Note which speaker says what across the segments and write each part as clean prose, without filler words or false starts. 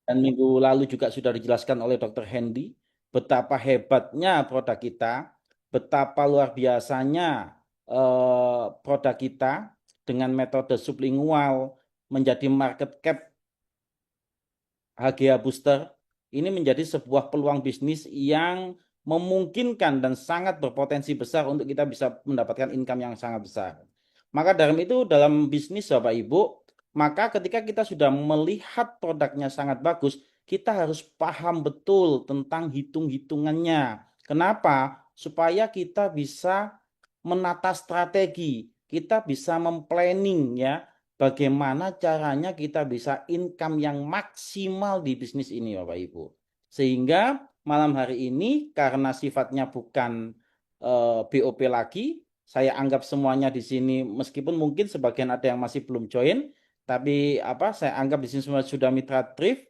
Speaker 1: dan minggu lalu juga sudah dijelaskan oleh Dr. Hendy betapa hebatnya produk kita, betapa luar biasanya produk kita dengan metode sublingual menjadi market cap HGA Booster ini menjadi sebuah peluang bisnis yang memungkinkan dan sangat berpotensi besar untuk kita bisa mendapatkan income yang sangat besar. Maka dari itu dalam bisnis Bapak Ibu, maka ketika kita sudah melihat produknya sangat bagus, kita harus paham betul tentang hitung-hitungannya. Kenapa? Supaya kita bisa menata strategi, kita bisa memplanning ya, bagaimana caranya kita bisa income yang maksimal di bisnis ini Bapak Ibu. Sehingga malam hari ini karena sifatnya bukan BOP lagi, saya anggap semuanya di sini meskipun mungkin sebagian ada yang masih belum join, tapi saya anggap di sini semua sudah mitra Thrift,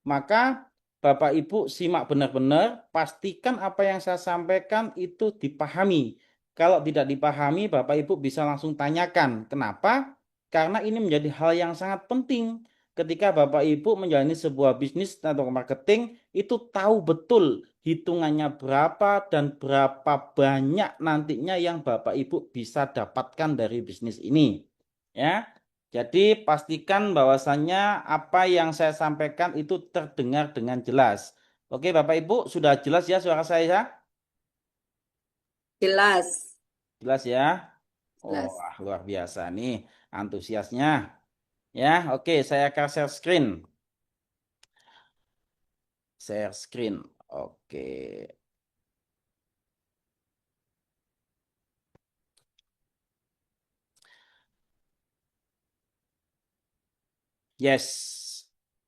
Speaker 1: maka Bapak Ibu simak benar-benar, pastikan apa yang saya sampaikan itu dipahami. Kalau tidak dipahami, Bapak Ibu bisa langsung tanyakan. Kenapa? Karena ini menjadi hal yang sangat penting. Ketika Bapak Ibu menjalani sebuah bisnis atau marketing, itu tahu betul hitungannya berapa dan berapa banyak nantinya yang Bapak Ibu bisa dapatkan dari bisnis ini. Ya. Jadi pastikan bahwasannya apa yang saya sampaikan itu terdengar dengan jelas. Oke, Bapak Ibu, sudah jelas ya suara saya?
Speaker 2: Jelas,
Speaker 1: Jelas ya? Oh,
Speaker 2: jelas.
Speaker 1: luar biasa nih antusiasnya. Ya, oke, saya akan share screen. Share screen. Oke. Yes.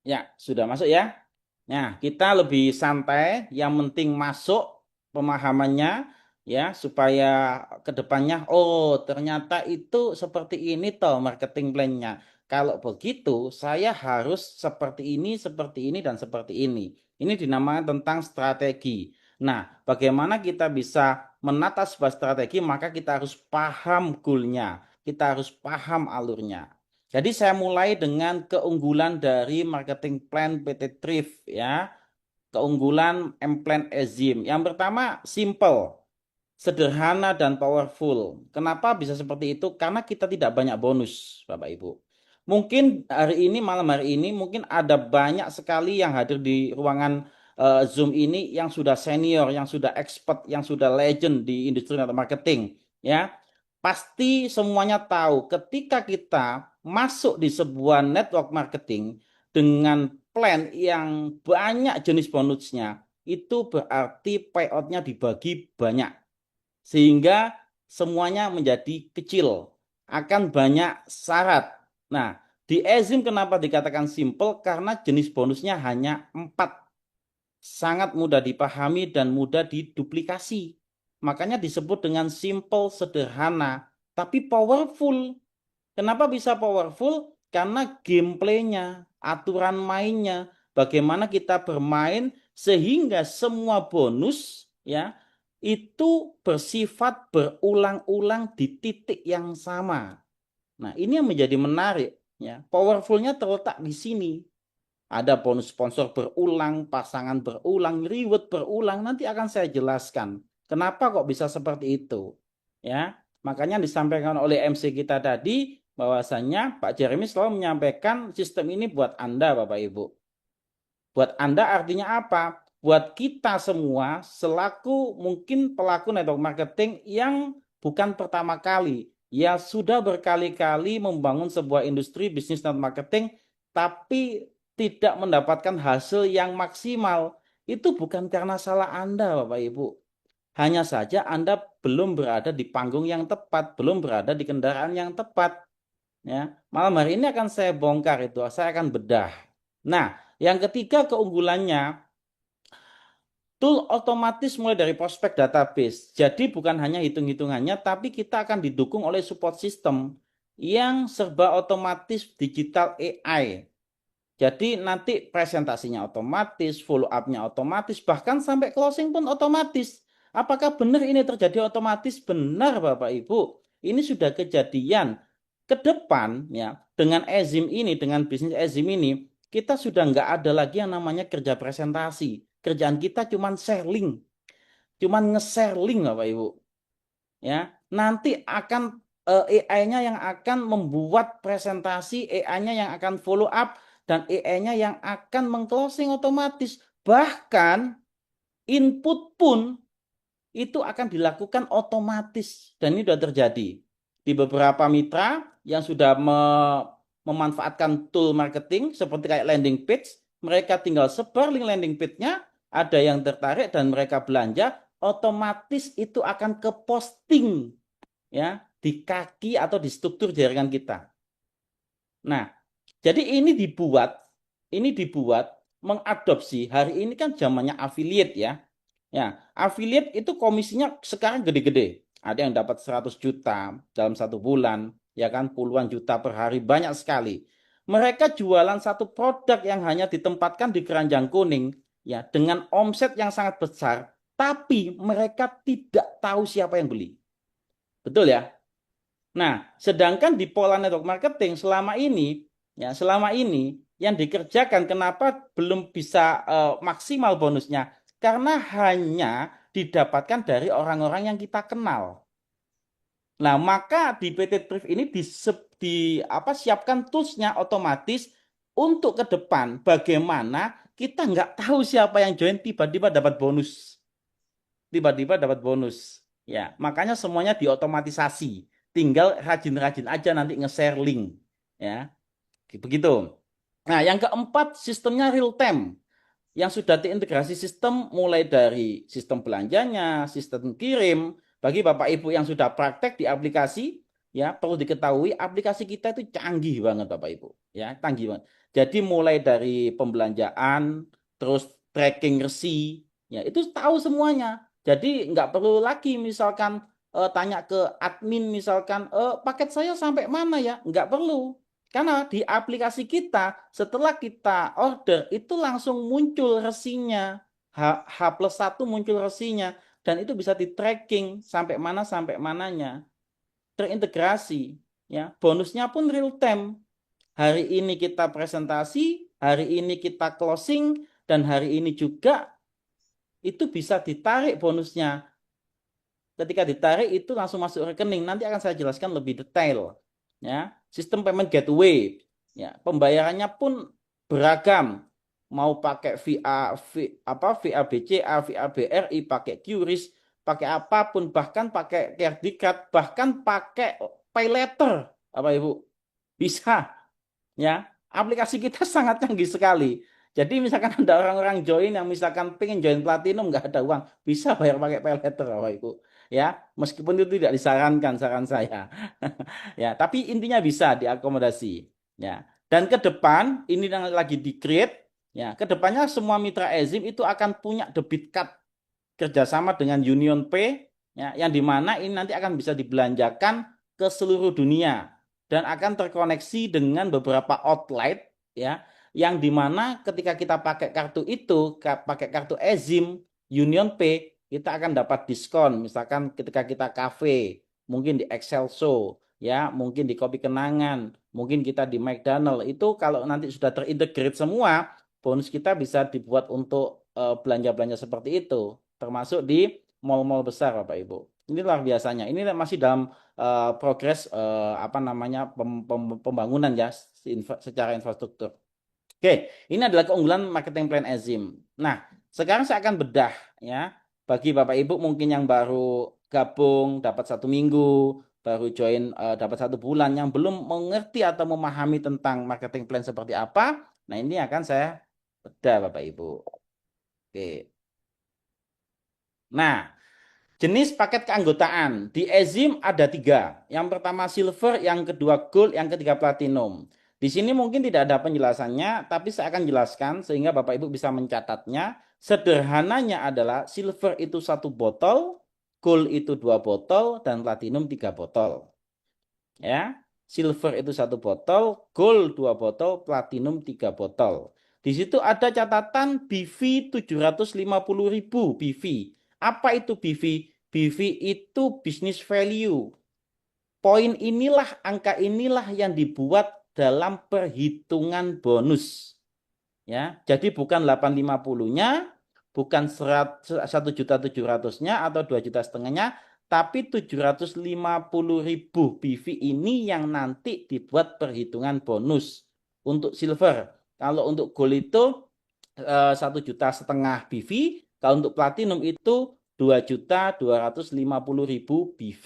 Speaker 1: Ya, sudah masuk ya. Nah, kita lebih santai, yang penting masuk pemahamannya ya supaya kedepannya oh ternyata itu seperti ini toh marketing plan-nya. Kalau begitu, saya harus seperti ini dan seperti ini. Ini dinamakan tentang strategi. Nah, bagaimana kita bisa menata sebuah strategi, maka kita harus paham goal-nya, kita harus paham alurnya. Jadi saya mulai dengan keunggulan dari marketing plan PT Thrift ya. Keunggulan M-Plan Enzim. Yang pertama simple, sederhana dan powerful. Kenapa bisa seperti itu? Karena kita tidak banyak bonus, Bapak Ibu. Mungkin hari ini malam hari ini mungkin ada banyak sekali yang hadir di ruangan Zoom ini yang sudah senior, yang sudah expert, yang sudah legend di industri atau marketing, ya. Pasti semuanya tahu ketika kita masuk di sebuah network marketing dengan plan yang banyak jenis bonusnya, itu berarti payoutnya dibagi banyak. Sehingga semuanya menjadi kecil. Akan banyak syarat. Nah, di Ezim kenapa dikatakan simple? Karena jenis bonusnya hanya 4. Sangat mudah dipahami dan mudah diduplikasi. Makanya disebut dengan simple, sederhana, tapi powerful. Kenapa bisa powerful? Karena gameplaynya, aturan mainnya, bagaimana kita bermain sehingga semua bonus ya itu bersifat berulang-ulang di titik yang sama. Nah, ini yang menjadi menarik ya. Powerfulnya terletak di sini. Ada bonus sponsor berulang, pasangan berulang, reward berulang. Nanti akan saya jelaskan. Kenapa kok bisa seperti itu? Ya, makanya disampaikan oleh MC kita tadi bahwasanya Pak Jeremy selalu menyampaikan sistem ini buat Anda, Bapak Ibu. Buat Anda artinya apa? Buat kita semua selaku mungkin pelaku network marketing yang bukan pertama kali, ya sudah berkali-kali membangun sebuah industri bisnis network marketing, tapi tidak mendapatkan hasil yang maksimal. Itu bukan karena salah Anda, Bapak Ibu. Hanya saja Anda belum berada di panggung yang tepat, belum berada di kendaraan yang tepat. Ya, malam hari ini akan saya bongkar itu, saya akan bedah. Nah, yang ketiga keunggulannya, tool otomatis mulai dari prospek database. Jadi bukan hanya hitung-hitungannya, tapi kita akan didukung oleh support system yang serba otomatis digital AI. Jadi nanti presentasinya otomatis, follow up-nya otomatis, bahkan sampai closing pun otomatis. Apakah benar ini terjadi otomatis? Benar Bapak Ibu. Ini sudah kejadian. Ke depan ya, dengan Ezim ini, dengan bisnis Ezim ini, kita sudah nggak ada lagi yang namanya kerja presentasi. Kerjaan kita cuman share link, cuman nge-share link Bapak Ibu. Ya, nanti akan AI-nya yang akan membuat presentasi, AI-nya yang akan follow up, dan AI-nya yang akan mengclosing otomatis. Bahkan input pun itu akan dilakukan otomatis. Dan ini sudah terjadi di beberapa mitra yang sudah memanfaatkan tool marketing seperti kayak landing page. Mereka tinggal sebar link landing page-nya, ada yang tertarik dan mereka belanja, otomatis itu akan ke posting ya di kaki atau di struktur jaringan kita. Nah, jadi ini dibuat mengadopsi, hari ini kan zamannya affiliate ya. Ya, affiliate itu komisinya sekarang gede-gede. Ada yang dapat 100 juta dalam 1 bulan, ya kan, puluhan juta per hari, banyak sekali. Mereka jualan satu produk yang hanya ditempatkan di keranjang kuning, ya, dengan omset yang sangat besar, tapi mereka tidak tahu siapa yang beli. Betul ya? Nah, sedangkan di pola network marketing selama ini yang dikerjakan kenapa belum bisa maksimal bonusnya? Karena hanya didapatkan dari orang-orang yang kita kenal. Nah, maka di PT Trip ini siapkan toolsnya otomatis untuk ke depan. Bagaimana kita nggak tahu siapa yang join tiba-tiba dapat bonus. Tiba-tiba dapat bonus. Ya, makanya semuanya diotomatisasi. Tinggal rajin-rajin aja nanti nge-share link. Ya, begitu. Nah, yang keempat sistemnya real time. Yang sudah terintegrasi sistem mulai dari sistem belanjanya, sistem kirim. Bagi Bapak Ibu yang sudah praktek di aplikasi, ya perlu diketahui aplikasi kita itu canggih banget Bapak Ibu. Ya, canggih banget. Jadi mulai dari pembelanjaan, terus tracking resi, ya itu tahu semuanya. Jadi nggak perlu lagi misalkan tanya ke admin misalkan paket saya sampai mana ya, nggak perlu. Karena di aplikasi kita, setelah kita order, itu langsung muncul resinya. H+1 muncul resinya. Dan itu bisa di-tracking sampai mananya. Terintegrasi. Ya, bonusnya pun real time. Hari ini kita presentasi, hari ini kita closing, dan hari ini juga itu bisa ditarik bonusnya. Ketika ditarik itu langsung masuk rekening. Nanti akan saya jelaskan lebih detail. Ya, sistem payment gateway. Ya, pembayarannya pun beragam. Mau pakai via BCA, via BRI, pakai QRIS, pakai apapun, bahkan pakai credit card, bahkan pakai pay letter, Bapak Ibu. Bisa. Ya, aplikasi kita sangat canggih sekali. Jadi misalkan ada orang-orang join yang misalkan pengen join platinum nggak ada uang, bisa bayar pakai pay letter Bapak Ibu. Ya, meskipun itu tidak disarankan saran saya. Ya, tapi intinya bisa diakomodasi. Ya. Dan ke depan ini yang lagi di-create, ya, ke depannya semua mitra Ezim itu akan punya debit card kerjasama dengan Union Pay, ya, yang dimana ini nanti akan bisa dibelanjakan ke seluruh dunia dan akan terkoneksi dengan beberapa outlet, ya, yang dimana ketika kita pakai kartu itu, pakai kartu Ezim, Union Pay, kita akan dapat diskon. Misalkan ketika kita kafe, mungkin di Excelso, ya, mungkin di Kopi Kenangan, mungkin kita di McDonald, itu kalau nanti sudah terintegrate semua, bonus kita bisa dibuat untuk belanja-belanja seperti itu, termasuk di mall-mall besar, Bapak Ibu. Ini luar biasanya. Ini masih dalam progres pembangunan ya secara infrastruktur. Oke, ini adalah keunggulan marketing plan Ezim. Nah, sekarang saya akan bedah ya bagi Bapak Ibu mungkin yang baru gabung dapat 1 minggu, baru join dapat 1 bulan yang belum mengerti atau memahami tentang marketing plan seperti apa. Nah, ini akan saya bedah Bapak Ibu. Oke. Nah, jenis paket keanggotaan di Ezim ada 3. Yang pertama silver, yang kedua gold, yang ketiga platinum. Di sini mungkin tidak ada penjelasannya, tapi saya akan jelaskan sehingga Bapak Ibu bisa mencatatnya. Sederhananya adalah silver itu 1 botol, gold itu 2 botol, dan platinum 3 botol. Ya, silver itu 1 botol, gold 2 botol, platinum 3 botol. Di situ ada catatan BV 750.000 BV. Apa itu BV? BV itu business value. Poin inilah, angka inilah yang dibuat dalam perhitungan bonus. Ya, jadi bukan 850-nya, bukan 1.700.000-nya atau 2,5 juta, tapi 750.000 BV ini yang nanti dibuat perhitungan bonus untuk silver. Kalau untuk gold itu 1,5 juta BV, kalau untuk platinum itu 2.250.000 BV.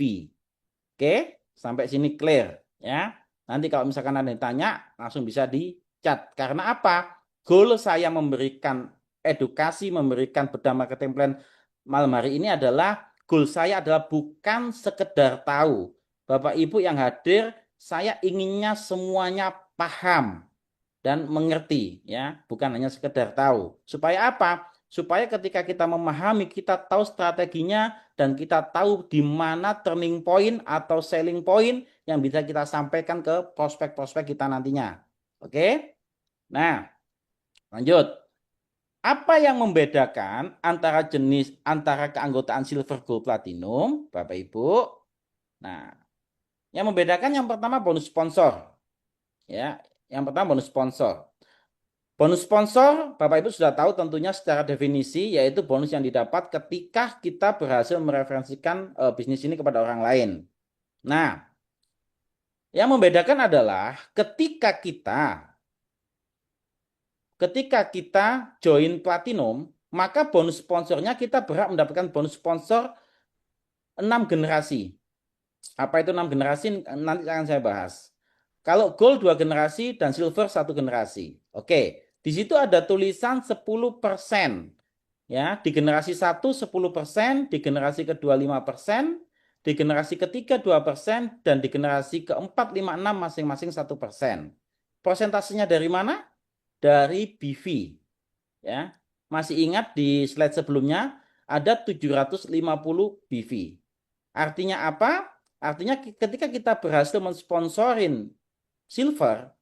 Speaker 1: Oke, sampai sini clear ya. Nanti kalau misalkan ada yang tanya, langsung bisa di chat. Karena apa? Goal saya memberikan edukasi, memberikan bedah marketing plan malam hari ini adalah goal saya adalah bukan sekedar tahu. Bapak Ibu yang hadir, saya inginnya semuanya paham dan mengerti ya, bukan hanya sekedar tahu. Supaya apa? Supaya ketika kita memahami, kita tahu strateginya dan kita tahu di mana turning point atau selling point yang bisa kita sampaikan ke prospek-prospek kita nantinya. Oke? Nah, lanjut. Apa yang membedakan antara keanggotaan silver, gold, platinum, Bapak Ibu? Nah, yang membedakan yang pertama bonus sponsor, ya. Yang pertama bonus sponsor. Bonus sponsor, Bapak Ibu sudah tahu tentunya secara definisi, yaitu bonus yang didapat ketika kita berhasil mereferensikan bisnis ini kepada orang lain. Nah, yang membedakan adalah ketika kita join platinum, maka bonus sponsornya kita berhak mendapatkan bonus sponsor 6 generasi. Apa itu 6 generasi? Nanti akan saya bahas. Kalau gold 2 generasi dan silver 1 generasi. Oke, di situ ada tulisan 10%. Ya, di generasi 1 10%, di generasi kedua 5%, di generasi ketiga 2%, dan di generasi keempat 5, 6 masing-masing 1%. Persentasenya dari mana? Dari BV. Ya. Masih ingat di slide sebelumnya ada 750 BV. Artinya apa? Artinya ketika kita berhasil mensponsorin silver,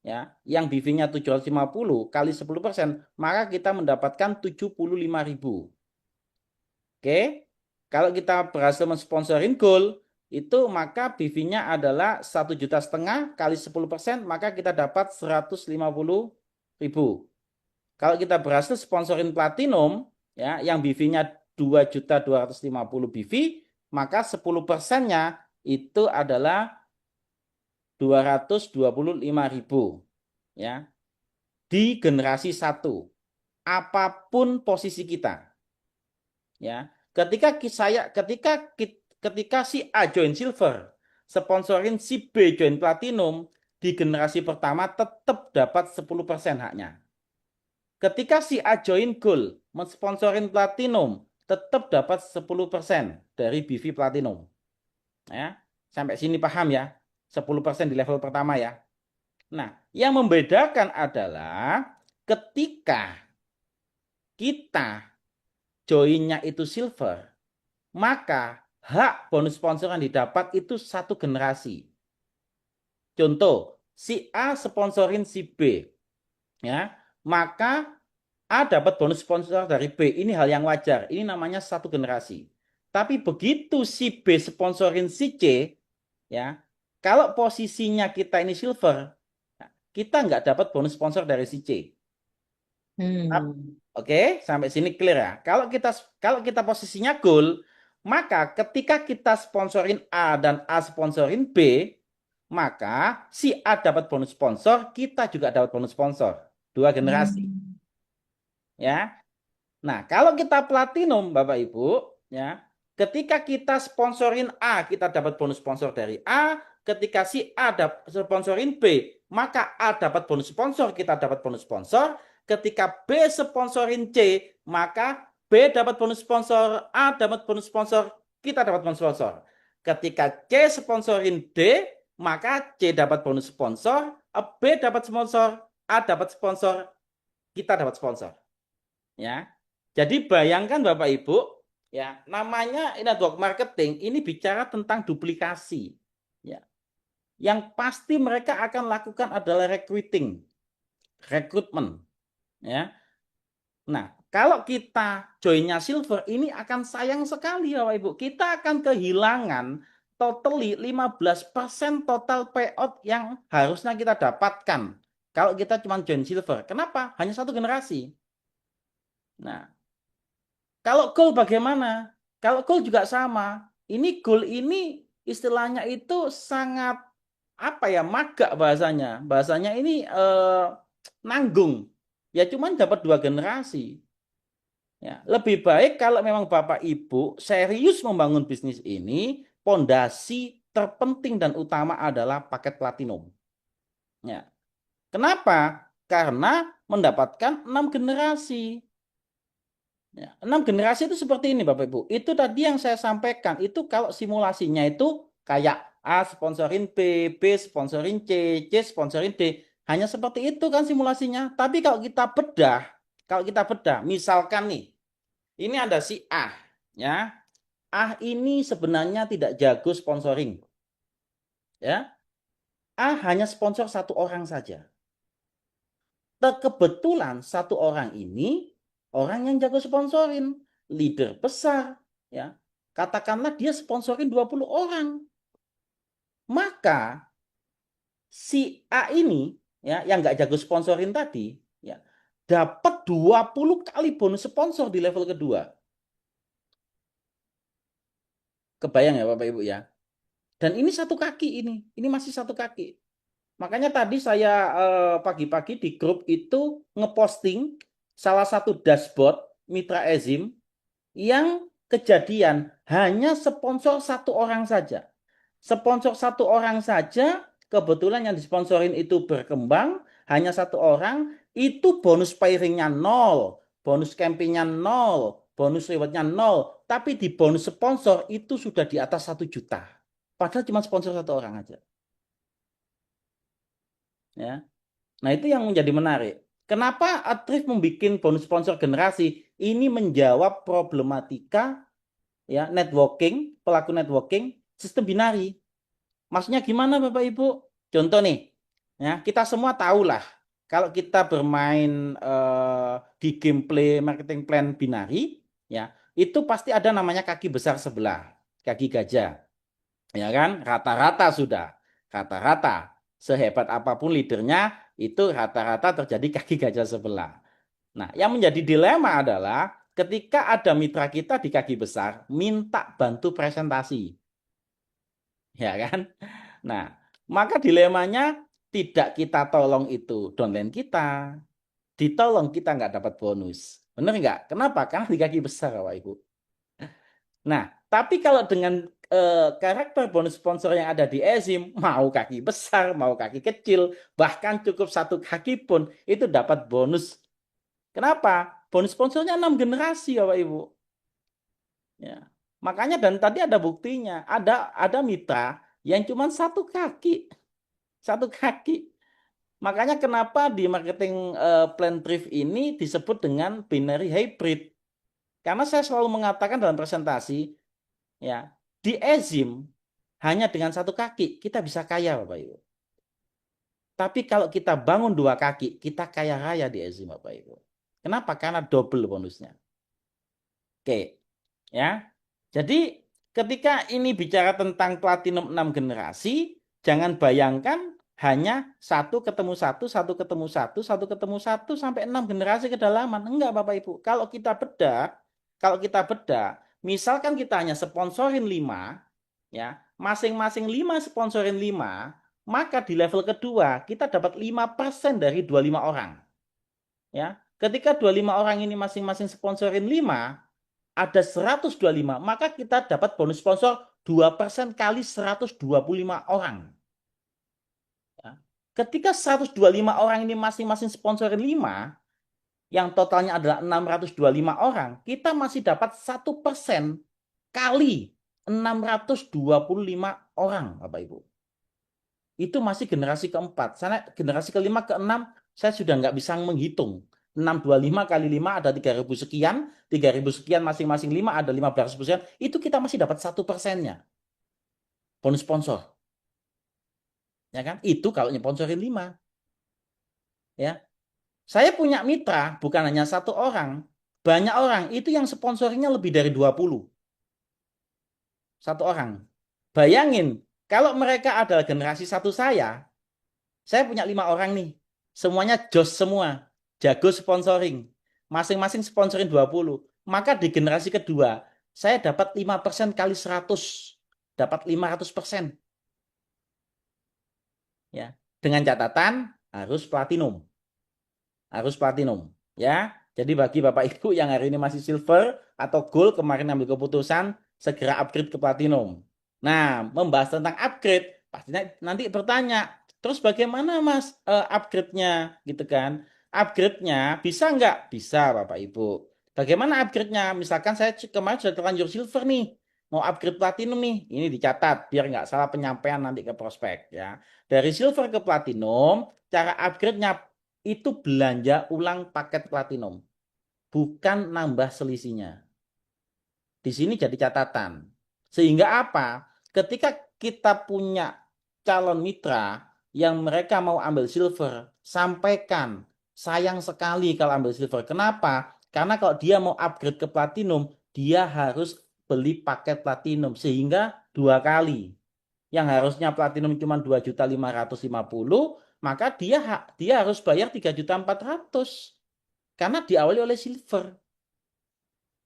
Speaker 1: ya, yang BV-nya 750 kali 10%, maka kita mendapatkan 75.000. Oke. Kalau kita berhasil mensponsorin gold, itu maka BV-nya adalah 1,5 juta kali 10%, maka kita dapat 150.000. Kalau kita berhasil sponsorin platinum, ya, yang BV-nya 2.250 BV, maka 10%-nya itu adalah 225.000, ya, di generasi 1. Apapun posisi kita, ya. Ketika si A join silver, sponsorin si B join platinum, di generasi pertama tetap dapat 10% haknya. Ketika si A join gold, mensponsorin platinum, tetap dapat 10% dari BV platinum. Ya, sampai sini paham ya? 10% di level pertama ya. Nah, yang membedakan adalah ketika kita joinnya itu silver, maka hak bonus sponsor yang didapat itu 1 generasi. Contoh, si A sponsorin si B, ya, maka A dapat bonus sponsor dari B. Ini hal yang wajar. Ini namanya 1 generasi. Tapi begitu si B sponsorin si C, ya, kalau posisinya kita ini silver, kita nggak dapat bonus sponsor dari si C.
Speaker 2: Hmm.
Speaker 1: Oke, sampai sini clear ya. Kalau kita posisinya gold, maka ketika kita sponsorin A dan A sponsorin B, maka si A dapat bonus sponsor, kita juga dapat bonus sponsor. 2 generasi,
Speaker 2: Hmm.
Speaker 1: ya. Nah, kalau kita platinum, Bapak Ibu, ya, ketika kita sponsorin A, kita dapat bonus sponsor dari A. Ketika si A dapat sponsorin B, maka A dapat bonus sponsor, kita dapat bonus sponsor. Ketika B sponsorin C, maka B dapat bonus sponsor, A dapat bonus sponsor, kita dapat bonus sponsor. Ketika C sponsorin D, maka C dapat bonus sponsor, B dapat sponsor, A dapat sponsor, kita dapat sponsor. Ya. Jadi bayangkan Bapak Ibu, ya, namanya network marketing ini bicara tentang duplikasi. Ya. Yang pasti mereka akan lakukan adalah recruiting, rekrutmen, ya. Nah, kalau kita joinnya silver ini akan sayang sekali Bapak Ibu. Kita akan kehilangan totally 15% total payout yang harusnya kita dapatkan kalau kita cuma join silver. Kenapa? Hanya satu generasi. Nah, kalau gold bagaimana? Kalau gold juga sama. Ini gold ini istilahnya itu sangat apa ya, magak bahasanya. Bahasanya ini nanggung. Ya cuman dapat 2 generasi. Ya, lebih baik kalau memang Bapak Ibu serius membangun bisnis ini, pondasi terpenting dan utama adalah paket platinum. Ya. Kenapa? Karena mendapatkan 6 generasi. Ya, 6 generasi itu seperti ini Bapak Ibu. Itu tadi yang saya sampaikan. Itu kalau simulasinya itu kayak A sponsorin B, B sponsorin C, C sponsorin D. Hanya seperti itu kan simulasinya. Tapi kalau kita bedah, misalkan nih, ini ada si A, ya. A ini sebenarnya tidak jago sponsoring, ya. A hanya sponsor satu orang saja. Kebetulan satu orang ini orang yang jago sponsorin, leader besar, ya. Katakanlah dia sponsorin 20 orang. Maka si A ini, ya, yang nggak jago sponsorin tadi, ya, dapat 20 kali bonus sponsor di level kedua. Kebayang ya Bapak Ibu ya. Dan ini satu kaki ini masih satu kaki. Makanya tadi saya pagi-pagi di grup itu ngeposting salah satu dashboard Mitra Ezim yang kejadian hanya sponsor satu orang saja. Sponsor satu orang saja, kebetulan yang disponsorin itu berkembang, hanya satu orang, itu bonus pairingnya nol, bonus campingnya nol, bonus rewardnya nol. Tapi di bonus sponsor itu sudah di atas 1 juta. Padahal cuma sponsor satu orang aja. Ya. Nah, itu yang menjadi menarik. Kenapa Atrif membuat bonus sponsor generasi? Ini menjawab problematika ya networking, pelaku networking, sistem binari. Maksudnya gimana Bapak Ibu? Contoh nih, ya kita semua tahu lah kalau kita bermain di gameplay marketing plan binari, ya itu pasti ada namanya kaki besar sebelah, kaki gajah, ya kan? Rata-rata sudah, rata-rata sehebat apapun leadernya itu rata-rata terjadi kaki gajah sebelah. Nah, yang menjadi dilema adalah ketika ada mitra kita di kaki besar minta bantu presentasi, ya kan? Nah, maka dilemanya tidak kita tolong itu downline kita, ditolong kita nggak dapat bonus. Benar nggak? Kenapa? Karena di kaki besar, Bapak Ibu. Nah, tapi kalau dengan karakter bonus sponsor yang ada di Ezim, mau kaki besar, mau kaki kecil, bahkan cukup satu kaki pun itu dapat bonus. Kenapa? Bonus sponsornya 6 generasi, Bapak Ibu. Ya. Makanya dan tadi ada buktinya, ada mitra yang cuma satu kaki, satu kaki. Makanya kenapa di marketing plan drift ini disebut dengan binary hybrid. Karena saya selalu mengatakan dalam presentasi, ya, di Ezim hanya dengan satu kaki kita bisa kaya, Bapak Ibu. Tapi kalau kita bangun 2 kaki, kita kaya raya di Ezim, Bapak Ibu. Kenapa? Karena double bonusnya. Oke, ya. Jadi ketika ini bicara tentang platinum 6 generasi, jangan bayangkan hanya satu ketemu satu, satu ketemu satu, satu ketemu satu sampai 6 generasi kedalaman. Enggak, Bapak Ibu. Kalau kita bedah, misalkan kita hanya sponsorin 5, ya, masing-masing 5 sponsorin 5, maka di level kedua kita dapat 5% dari 25 orang. Ya, ketika 25 orang ini masing-masing sponsorin 5, ada 125, maka kita dapat bonus sponsor 2% kali 125 orang. Ya. Ketika 125 orang ini masing-masing sponsorin 5, yang totalnya adalah 625 orang, kita masih dapat 1% kali 625 orang, Bapak Ibu. Itu masih generasi keempat. Sana generasi kelima, keenam, saya sudah nggak bisa menghitung. 625 kali 5 ada 3.000 sekian, 3.000 sekian masing-masing 5 ada 15.000 sekian, itu kita masih dapat 1%-nya. Bonus sponsor. Ya kan? Itu kalau sponsorin 5. Ya. Saya punya mitra bukan hanya satu orang, banyak orang. Itu yang sponsornya lebih dari 20. Satu orang. Bayangin, kalau mereka adalah generasi satu saya punya 5 orang nih. semuanya jos semua, jago sponsoring. Masing-masing sponsorin 20. Maka di generasi kedua, saya dapat 5% kali 100. Dapat 500%. Ya. Dengan catatan harus platinum. Harus platinum. Ya. Jadi bagi Bapak Ibu yang hari ini masih silver atau gold, kemarin ambil keputusan, segera upgrade ke platinum. Nah, membahas tentang upgrade, pastinya nanti bertanya, terus bagaimana Mas upgrade-nya gitu kan? Upgrade-nya bisa nggak? Bisa Bapak Ibu. Bagaimana upgrade-nya? Misalkan saya kemarin sudah terlanjur silver nih, mau upgrade platinum nih, ini dicatat biar nggak salah penyampaian nanti ke prospek ya. Dari silver ke platinum, cara upgrade-nya itu belanja ulang paket platinum, bukan nambah selisihnya. Di sini jadi catatan. Sehingga apa? Ketika kita punya calon mitra yang mereka mau ambil silver, sampaikan, sayang sekali kalau ambil silver. Kenapa? Karena kalau dia mau upgrade ke platinum, dia harus beli paket platinum sehingga 2 kali. Yang harusnya platinum cuma 2.550.000, maka dia harus bayar 3.400.000 karena diawali oleh silver.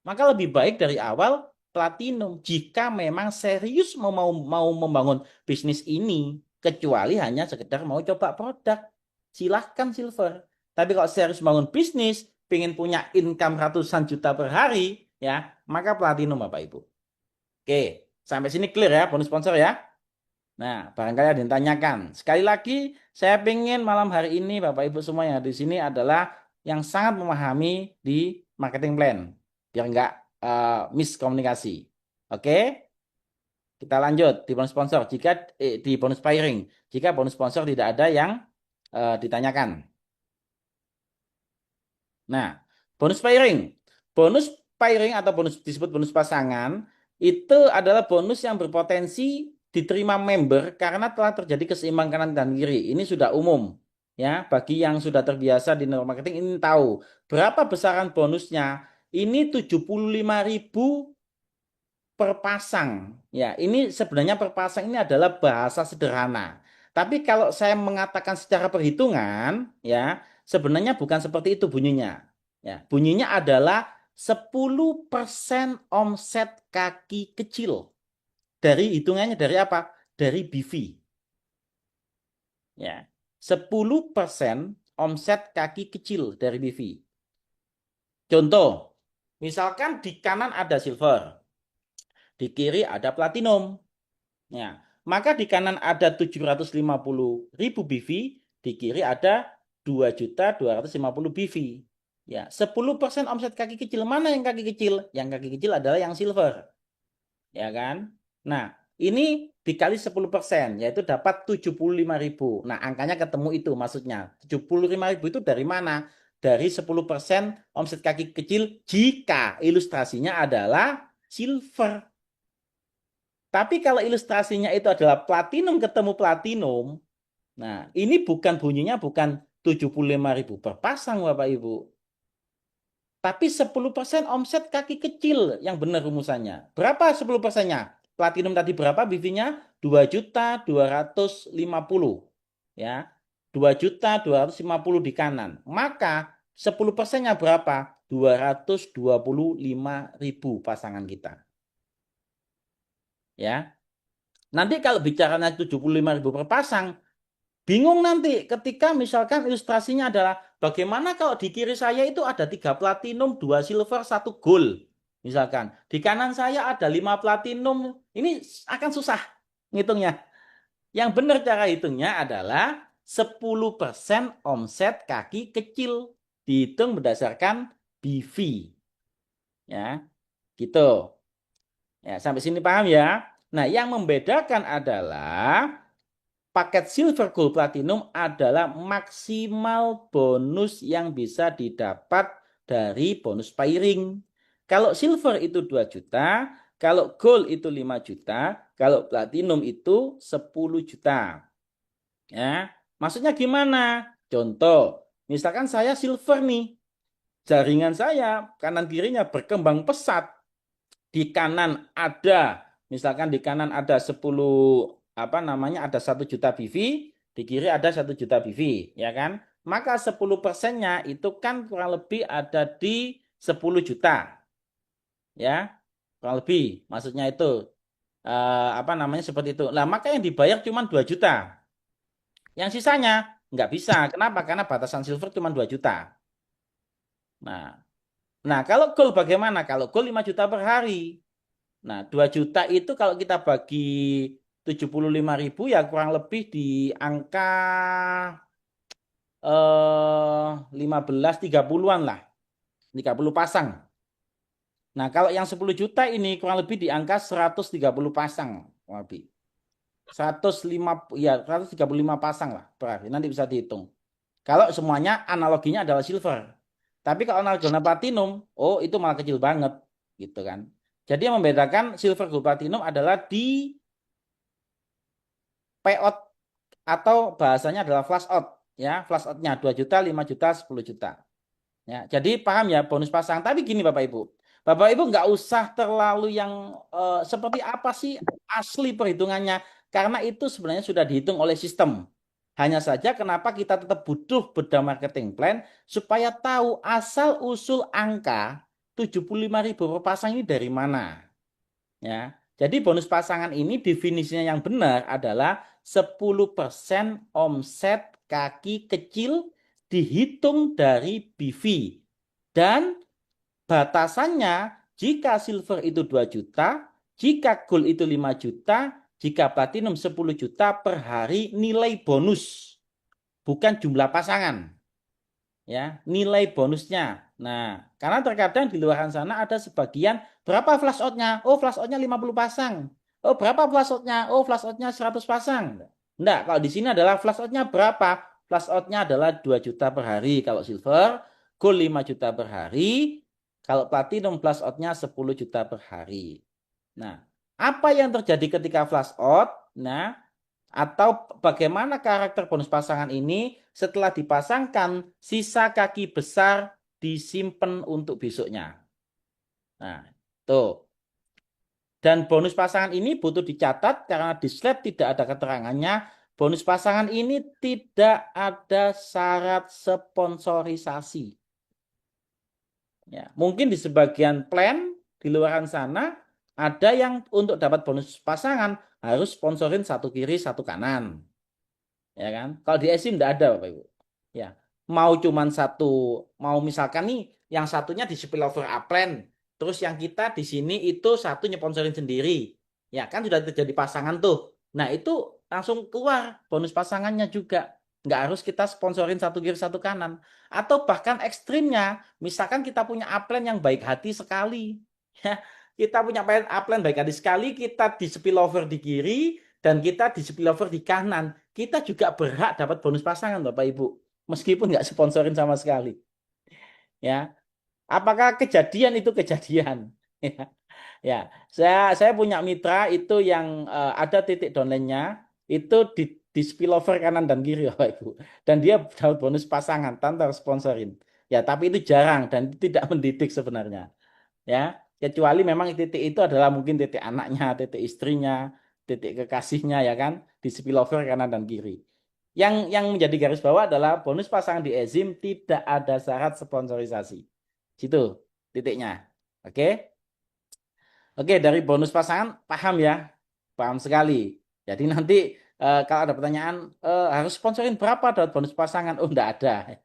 Speaker 1: Maka lebih baik dari awal platinum jika memang serius mau membangun bisnis ini, kecuali hanya sekedar mau coba produk. Silahkan silver. Tapi kalau serius bangun bisnis, pengen punya income ratusan juta per hari, ya, maka platinum Bapak Ibu. Oke, sampai sini clear ya, bonus sponsor ya. Nah, barangkali ada yang tanyakan. Sekali lagi, saya pengen malam hari ini Bapak Ibu semua yang ada di sini adalah yang sangat memahami di marketing plan. Biar nggak miskomunikasi. Oke, kita lanjut di bonus sponsor. Di bonus pairing, jika bonus sponsor tidak ada yang ditanyakan. Nah, bonus pairing. Bonus pairing atau bonus disebut bonus pasangan itu adalah bonus yang berpotensi diterima member karena telah terjadi keseimbangan kanan dan kiri. Ini sudah umum. Ya, bagi yang sudah terbiasa di network marketing ini tahu berapa besaran bonusnya. Ini 75.000 per pasang. Ya, ini sebenarnya per pasang ini adalah bahasa sederhana. Tapi kalau saya mengatakan secara perhitungan, ya, sebenarnya bukan seperti itu bunyinya. Ya, bunyinya adalah 10% omset kaki kecil. Dari hitungannya dari apa? Dari BV. Ya. 10% omset kaki kecil dari BV. Contoh, misalkan di kanan ada silver, di kiri ada platinum. Ya, maka di kanan ada 750.000 BV, di kiri ada 2.250.000 BV. Ya, 10% omset kaki kecil. Mana yang kaki kecil? Yang kaki kecil adalah yang silver. Ya kan? Nah, ini dikali 10%, yaitu dapat 75.000. Nah, angkanya ketemu itu maksudnya. 75.000 itu dari mana? Dari 10% omset kaki kecil jika ilustrasinya adalah silver. Tapi kalau ilustrasinya itu adalah platinum ketemu platinum, nah ini bunyinya bukan 75.000 per pasang Bapak Ibu. Tapi 10% omset kaki kecil yang benar rumusannya. Berapa 10%-nya? Platinum tadi berapa BV-nya? 2.250.000. Ya. 2.250.000 di kanan. Maka 10%-nya berapa? 225.000 pasangan kita. Ya. Nanti kalau bicaranya 75.000 per pasang, bingung nanti ketika misalkan ilustrasinya adalah bagaimana kalau di kiri saya itu ada 3 platinum, 2 silver, 1 gold. Misalkan di kanan saya ada 5 platinum, ini akan susah ngitungnya. Yang benar cara hitungnya adalah 10% omset kaki kecil dihitung berdasarkan BV. Ya, gitu. Ya, sampai sini paham ya? Nah, yang membedakan adalah paket silver gold platinum adalah maksimal bonus yang bisa didapat dari bonus pairing. Kalau silver itu 2 juta, kalau gold itu 5 juta, kalau platinum itu 10 juta. Ya, maksudnya gimana? Contoh, misalkan saya silver nih, jaringan saya kanan kirinya berkembang pesat. Di kanan ada, misalkan di kanan ada 10 apa namanya ada 1 juta BV, di kiri ada 1 juta BV, ya kan? maka 10%-nya itu kan kurang lebih ada di 10 juta. Ya, kurang lebih. Maksudnya itu apa namanya seperti itu. Nah, maka yang dibayar cuma 2 juta. Yang sisanya nggak bisa. Kenapa? Karena batasan silver cuma 2 juta. Nah, kalau gold bagaimana? Kalau gold 5 juta per hari. Nah, 2 juta itu kalau kita bagi 75.000 ya kurang lebih di angka 15 30-an lah. 30 pasang. Nah, kalau yang 10 juta ini kurang lebih di angka 130 pasang, kurang lebih. 105 ya 135 pasang lah per hari. Nanti bisa dihitung. Kalau semuanya analoginya adalah silver. Tapi kalau analoginya platinum, oh itu malah kecil banget gitu kan. Jadi yang membedakan silver gold platinum adalah di payout atau bahasanya adalah flash out ya. Flash outnya 2 juta, 5 juta, 10 juta. Ya, jadi paham ya bonus pasang. Tapi gini Bapak Ibu. Bapak Ibu nggak usah terlalu yang seperti apa sih asli perhitungannya. Karena itu sebenarnya sudah dihitung oleh sistem. Hanya saja kenapa kita tetap butuh beda marketing plan supaya tahu asal usul angka 75.000 per pasang ini dari mana. Ya. Jadi bonus pasangan ini definisinya yang benar adalah 10% omset kaki kecil dihitung dari BV. Dan batasannya jika silver itu 2 juta, jika gold itu 5 juta, jika platinum 10 juta per hari nilai bonus, bukan jumlah pasangan. Ya, nilai bonusnya. Nah, karena terkadang di luar sana ada sebagian berapa flash outnya? Oh, flash outnya 50 pasang. Oh, berapa flash outnya? Oh, flash outnya 100 pasang. Enggak, kalau di sini adalah flash outnya berapa? Flash outnya adalah 2 juta per hari kalau silver, gold 5 juta per hari, kalau platinum flash outnya 10 juta per hari. Nah, apa yang terjadi ketika flash out? Nah, atau bagaimana karakter bonus pasangan ini setelah dipasangkan sisa kaki besar disimpan untuk besoknya. Nah, tuh. Dan bonus pasangan ini butuh dicatat karena di slide tidak ada keterangannya. Bonus pasangan ini tidak ada syarat sponsorisasi. Ya, mungkin di sebagian plan di luar sana ada yang untuk dapat bonus pasangan harus sponsorin satu kiri satu kanan. Ya kan? Kalau di SIM tidak ada Bapak Ibu. Ya, mau cuman satu, mau misalkan nih yang satunya di spillover upland, terus yang kita di sini itu satu nyponsorin sendiri. Ya kan sudah terjadi pasangan tuh. Nah, itu langsung keluar bonus pasangannya juga. Nggak harus kita sponsorin satu kiri satu kanan. Atau bahkan ekstrimnya, misalkan kita punya upland yang baik hati sekali. Ya, kita punya upland baik hati sekali, kita di spillover di kiri, dan kita di spillover di kanan, kita juga berhak dapat bonus pasangan Bapak Ibu. Meskipun nggak sponsorin sama sekali. Ya, apakah kejadian itu kejadian? Ya, saya punya mitra itu yang ada titik downline-nya itu di spillover kanan dan kiri Bapak Ibu. Dan dia dapat bonus pasangan tanpa sponsorin. Ya, tapi itu jarang dan itu tidak mendidik sebenarnya. Ya, kecuali memang titik itu adalah mungkin titik anaknya, titik istrinya, titik kekasihnya ya kan, di spillover kanan dan kiri. Yang menjadi garis bawah adalah bonus pasangan di EZIM tidak ada syarat sponsorisasi. Situ titiknya. Oke. Oke, dari bonus pasangan paham ya? Paham sekali. Jadi nanti kalau ada pertanyaan harus sponsorin berapa dapat bonus pasangan? Oh, enggak ada.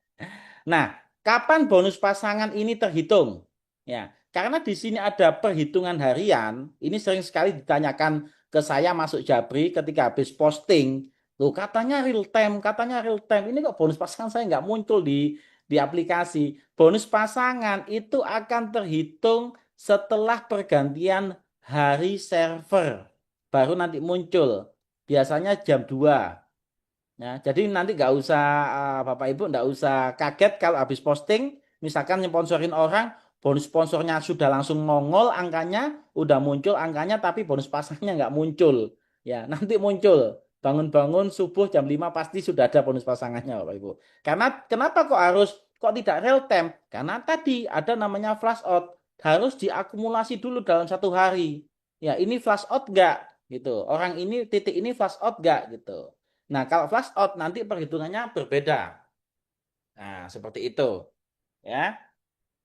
Speaker 1: Nah, kapan bonus pasangan ini terhitung? Ya, karena di sini ada perhitungan harian, ini sering sekali ditanyakan ke saya masuk Jabri ketika habis posting. Loh, katanya real time. Ini kok bonus pasangan saya nggak muncul di aplikasi. Bonus pasangan itu akan terhitung setelah pergantian hari server. Baru nanti muncul. Biasanya jam 2. Ya, jadi nanti nggak usah Bapak Ibu nggak usah kaget kalau habis posting, misalkan sponsorin orang, bonus sponsornya sudah langsung nongol angkanya, udah muncul angkanya, tapi bonus pasangnya nggak muncul. Ya, nanti muncul. Bangun-bangun subuh jam 5 pasti sudah ada bonus pasangannya Bapak Ibu. Karena kenapa kok tidak real time? Karena tadi ada namanya flash out, harus diakumulasi dulu dalam satu hari. Ya, ini flash out nggak gitu. Orang ini titik ini flash out nggak gitu. Nah, kalau flash out nanti perhitungannya berbeda. Nah, seperti itu ya.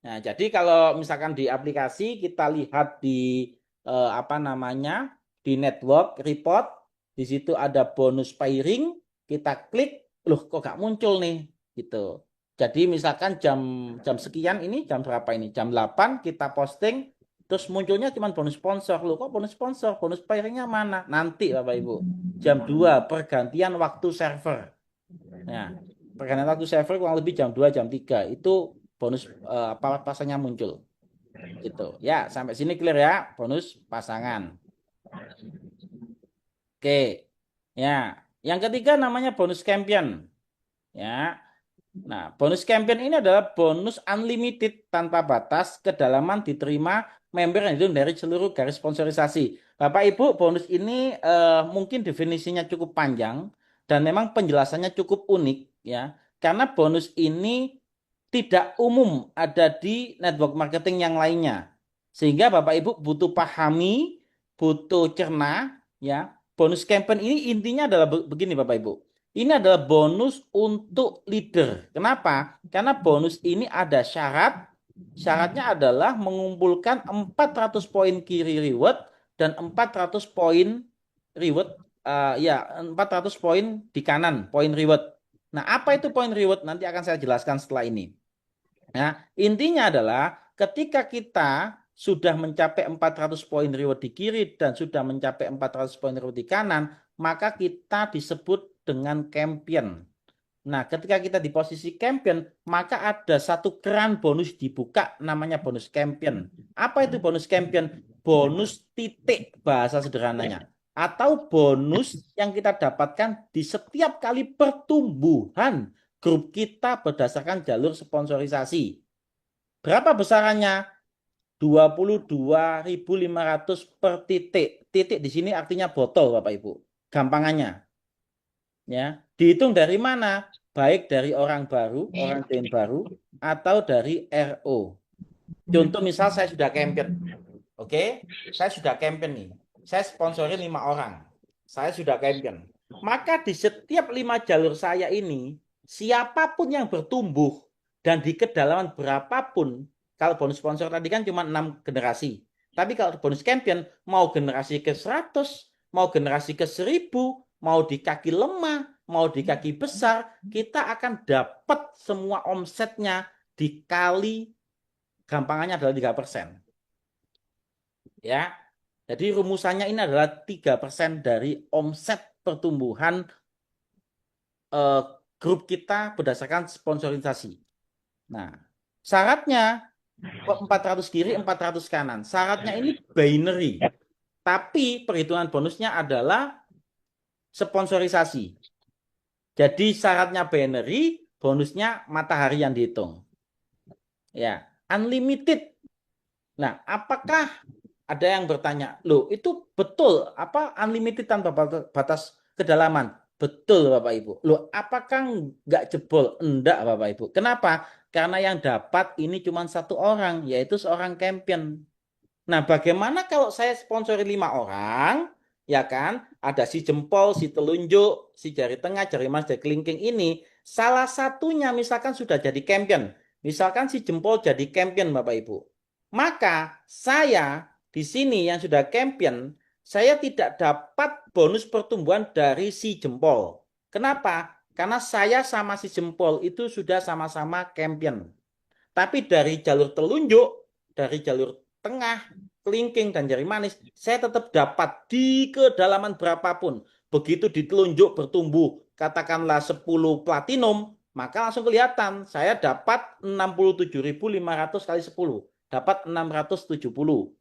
Speaker 1: Nah, jadi kalau misalkan di aplikasi kita lihat di apa namanya di network report, di situ ada bonus pairing, kita klik, loh kok gak muncul nih, gitu. Jadi misalkan jam jam sekian ini jam berapa ini? Jam 8 kita posting, terus munculnya cuma bonus sponsor, loh kok bonus sponsor, bonus pairingnya mana? Nanti Bapak Ibu, jam 2 pergantian waktu server. Nah, pergantian waktu server kurang lebih jam 2 jam 3 itu bonus apa pasangnya muncul gitu. Ya, sampai sini clear ya, bonus pasangan. Oke. Ya, yang ketiga namanya bonus champion. Ya. Nah, bonus champion ini adalah bonus unlimited tanpa batas kedalaman diterima member yang hidup dari seluruh garis sponsorisasi. Bapak Ibu, bonus ini mungkin definisinya cukup panjang dan memang penjelasannya cukup unik ya. Karena bonus ini tidak umum ada di network marketing yang lainnya. Sehingga Bapak Ibu butuh pahami, butuh cerna ya. Bonus campaign ini intinya adalah begini Bapak Ibu. Ini adalah bonus untuk leader. Kenapa? Karena bonus ini ada syarat. Syaratnya adalah mengumpulkan 400 poin kiri reward dan 400 poin reward ya 400 poin di kanan poin reward. Nah, apa itu poin reward? Nanti akan saya jelaskan setelah ini. Nah, intinya adalah ketika kita sudah mencapai 400 poin reward di kiri dan sudah mencapai 400 poin reward di kanan, maka kita disebut dengan champion. Nah, ketika kita di posisi champion, maka ada satu keran bonus dibuka namanya bonus champion. Apa itu bonus champion? Bonus titik bahasa sederhananya. Atau bonus yang kita dapatkan di setiap kali pertumbuhan grup kita berdasarkan jalur sponsorisasi. Berapa besarannya? 22.500 per titik. Titik di sini artinya botol, Bapak Ibu. Gampangannya. Ya, dihitung dari mana? Baik dari orang baru, orang join baru, atau dari RO. Contoh misal saya sudah campaign. Oke, saya sudah campaign nih. Saya sponsorin 5 orang. Saya sudah campaign. Maka di setiap 5 jalur saya ini, siapapun yang bertumbuh dan di kedalaman berapapun, kalau bonus sponsor tadi kan cuma 6 generasi. Tapi kalau bonus campaign, mau generasi ke 100, mau generasi ke 1000, mau di kaki lemah, mau di kaki besar, kita akan dapat semua omsetnya dikali gampangannya adalah 3%. Ya, jadi rumusannya ini adalah 3% dari omset pertumbuhan eh, grup kita berdasarkan sponsorisasi. Nah, syaratnya kok 400 kiri, 400 kanan. Syaratnya ini binary. Tapi perhitungan bonusnya adalah sponsorisasi. Jadi syaratnya binary, bonusnya matahari yang dihitung. Ya, unlimited. Nah, apakah ada yang bertanya, loh itu betul apa unlimited tanpa batas kedalaman? Betul Bapak Ibu. Loh apakah nggak jebol? Enggak Bapak Ibu. Kenapa? Karena yang dapat ini cuma satu orang, yaitu seorang champion. Nah, bagaimana kalau saya sponsori 5 orang, ya kan? Ada si jempol, si telunjuk, si jari tengah, jari mas, jari kelingking ini. Salah satunya misalkan sudah jadi champion. Misalkan si jempol jadi champion, Bapak Ibu. Maka saya di sini yang sudah champion, saya tidak dapat bonus pertumbuhan dari si jempol. Kenapa? Karena saya sama si jempol itu sudah sama-sama champion. Tapi dari jalur telunjuk, dari jalur tengah, kelingking, dan jari manis, saya tetap dapat di kedalaman berapapun. Begitu ditelunjuk bertumbuh, katakanlah 10 platinum, maka langsung kelihatan saya dapat 67.500 kali 10. Dapat 670.000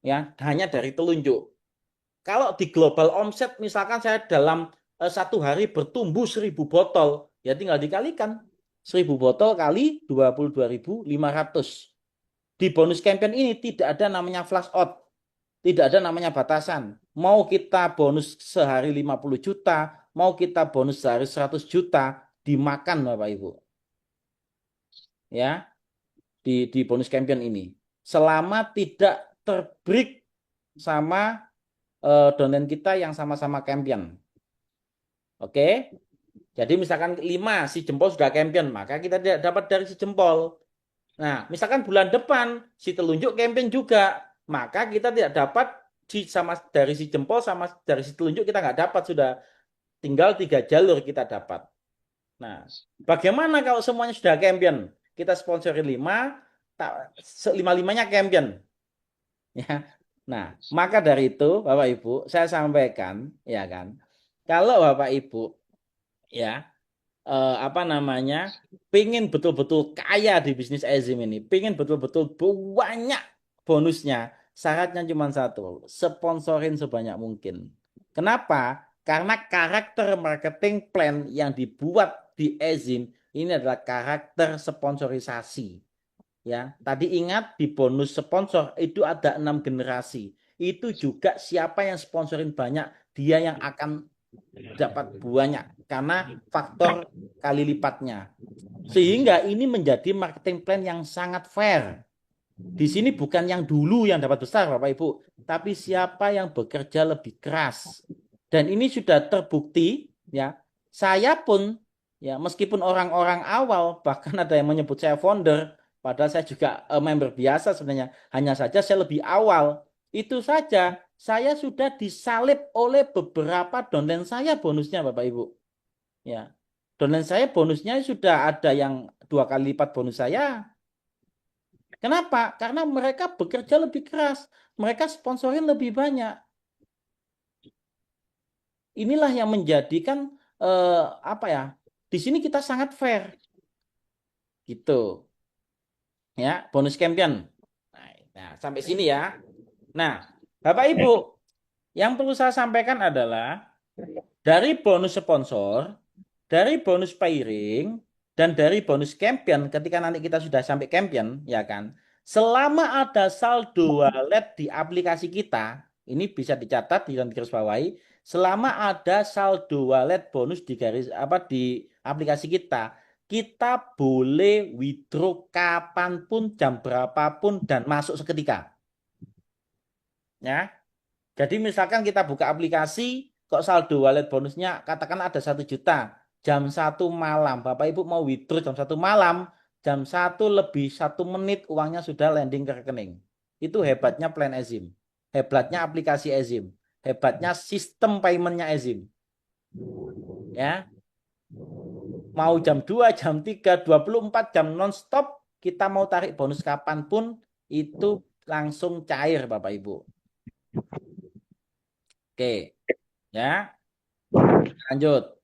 Speaker 1: ya hanya dari telunjuk. Kalau di global omset misalkan saya dalam 1 hari bertumbuh 1.000 botol, ya tinggal dikalikan 1.000 botol kali 22.500. Di bonus campaign ini tidak ada namanya flash out, tidak ada namanya batasan. Mau kita bonus sehari 50 juta, mau kita bonus sehari 100 juta, dimakan Bapak Ibu. Ya, di bonus campaign ini. Selama tidak terbreak sama downline kita yang sama-sama champion. Oke. Jadi misalkan 5 si jempol sudah champion, maka kita tidak dapat dari si jempol. Nah, misalkan bulan depan si telunjuk campaign juga, maka kita tidak dapat sama dari si jempol sama dari si telunjuk kita nggak dapat sudah tinggal 3 jalur kita dapat. Nah, bagaimana kalau semuanya sudah campaign? Kita sponsorin 5, lima-limanya campaign, ya. Nah, maka dari itu Bapak Ibu, saya sampaikan, ya kan, kalau Bapak Ibu, ya, apa namanya, pengen betul-betul kaya di bisnis Ezim ini, pengen betul-betul banyak bonusnya, syaratnya cuma satu, sponsorin sebanyak mungkin. Kenapa? Karena karakter marketing plan yang dibuat di Ezim ini adalah karakter sponsorisasi. Ya, tadi ingat di bonus sponsor itu ada 6 generasi. Itu juga siapa yang sponsorin banyak, dia yang akan dapat banyak karena faktor kali lipatnya. Sehingga ini menjadi marketing plan yang sangat fair. Di sini bukan yang dulu yang dapat besar, Bapak Ibu, tapi siapa yang bekerja lebih keras. Dan ini sudah terbukti, ya. Saya pun, ya, meskipun orang-orang awal, bahkan ada yang menyebut saya founder, padahal saya juga member biasa sebenarnya. Hanya saja saya lebih awal. Itu saja, saya sudah disalib oleh beberapa downline saya bonusnya, Bapak Ibu. Ya, downline saya bonusnya sudah ada yang 2 kali lipat bonus saya. Kenapa? Karena mereka bekerja lebih keras, mereka sponsorin lebih banyak. Inilah yang menjadikan apa ya? Di sini kita sangat fair, gitu. Ya, bonus champion. Nah, sampai sini ya. Nah, Bapak Ibu, yang perlu saya sampaikan adalah dari bonus sponsor, dari bonus pairing, dan dari bonus champion, ketika nanti kita sudah sampai champion, ya kan, selama ada saldo wallet di aplikasi kita, ini bisa dicatat di garis bawahi, selama ada saldo wallet bonus di garis apa di aplikasi kita, kita boleh withdraw kapanpun, jam berapapun, dan masuk seketika. Ya, jadi misalkan kita buka aplikasi, kok saldo wallet bonusnya katakan ada 1 juta. Jam 1 malam, Bapak Ibu mau withdraw jam 1 malam, jam 1 lebih 1 menit uangnya sudah landing ke rekening. Itu hebatnya plan Ezim. Hebatnya aplikasi Ezim. Hebatnya sistem paymentnya Ezim. Ya, mau jam 2, jam 3, 24 jam non-stop, kita mau tarik bonus kapanpun, itu langsung cair Bapak Ibu. Oke, ya, lanjut.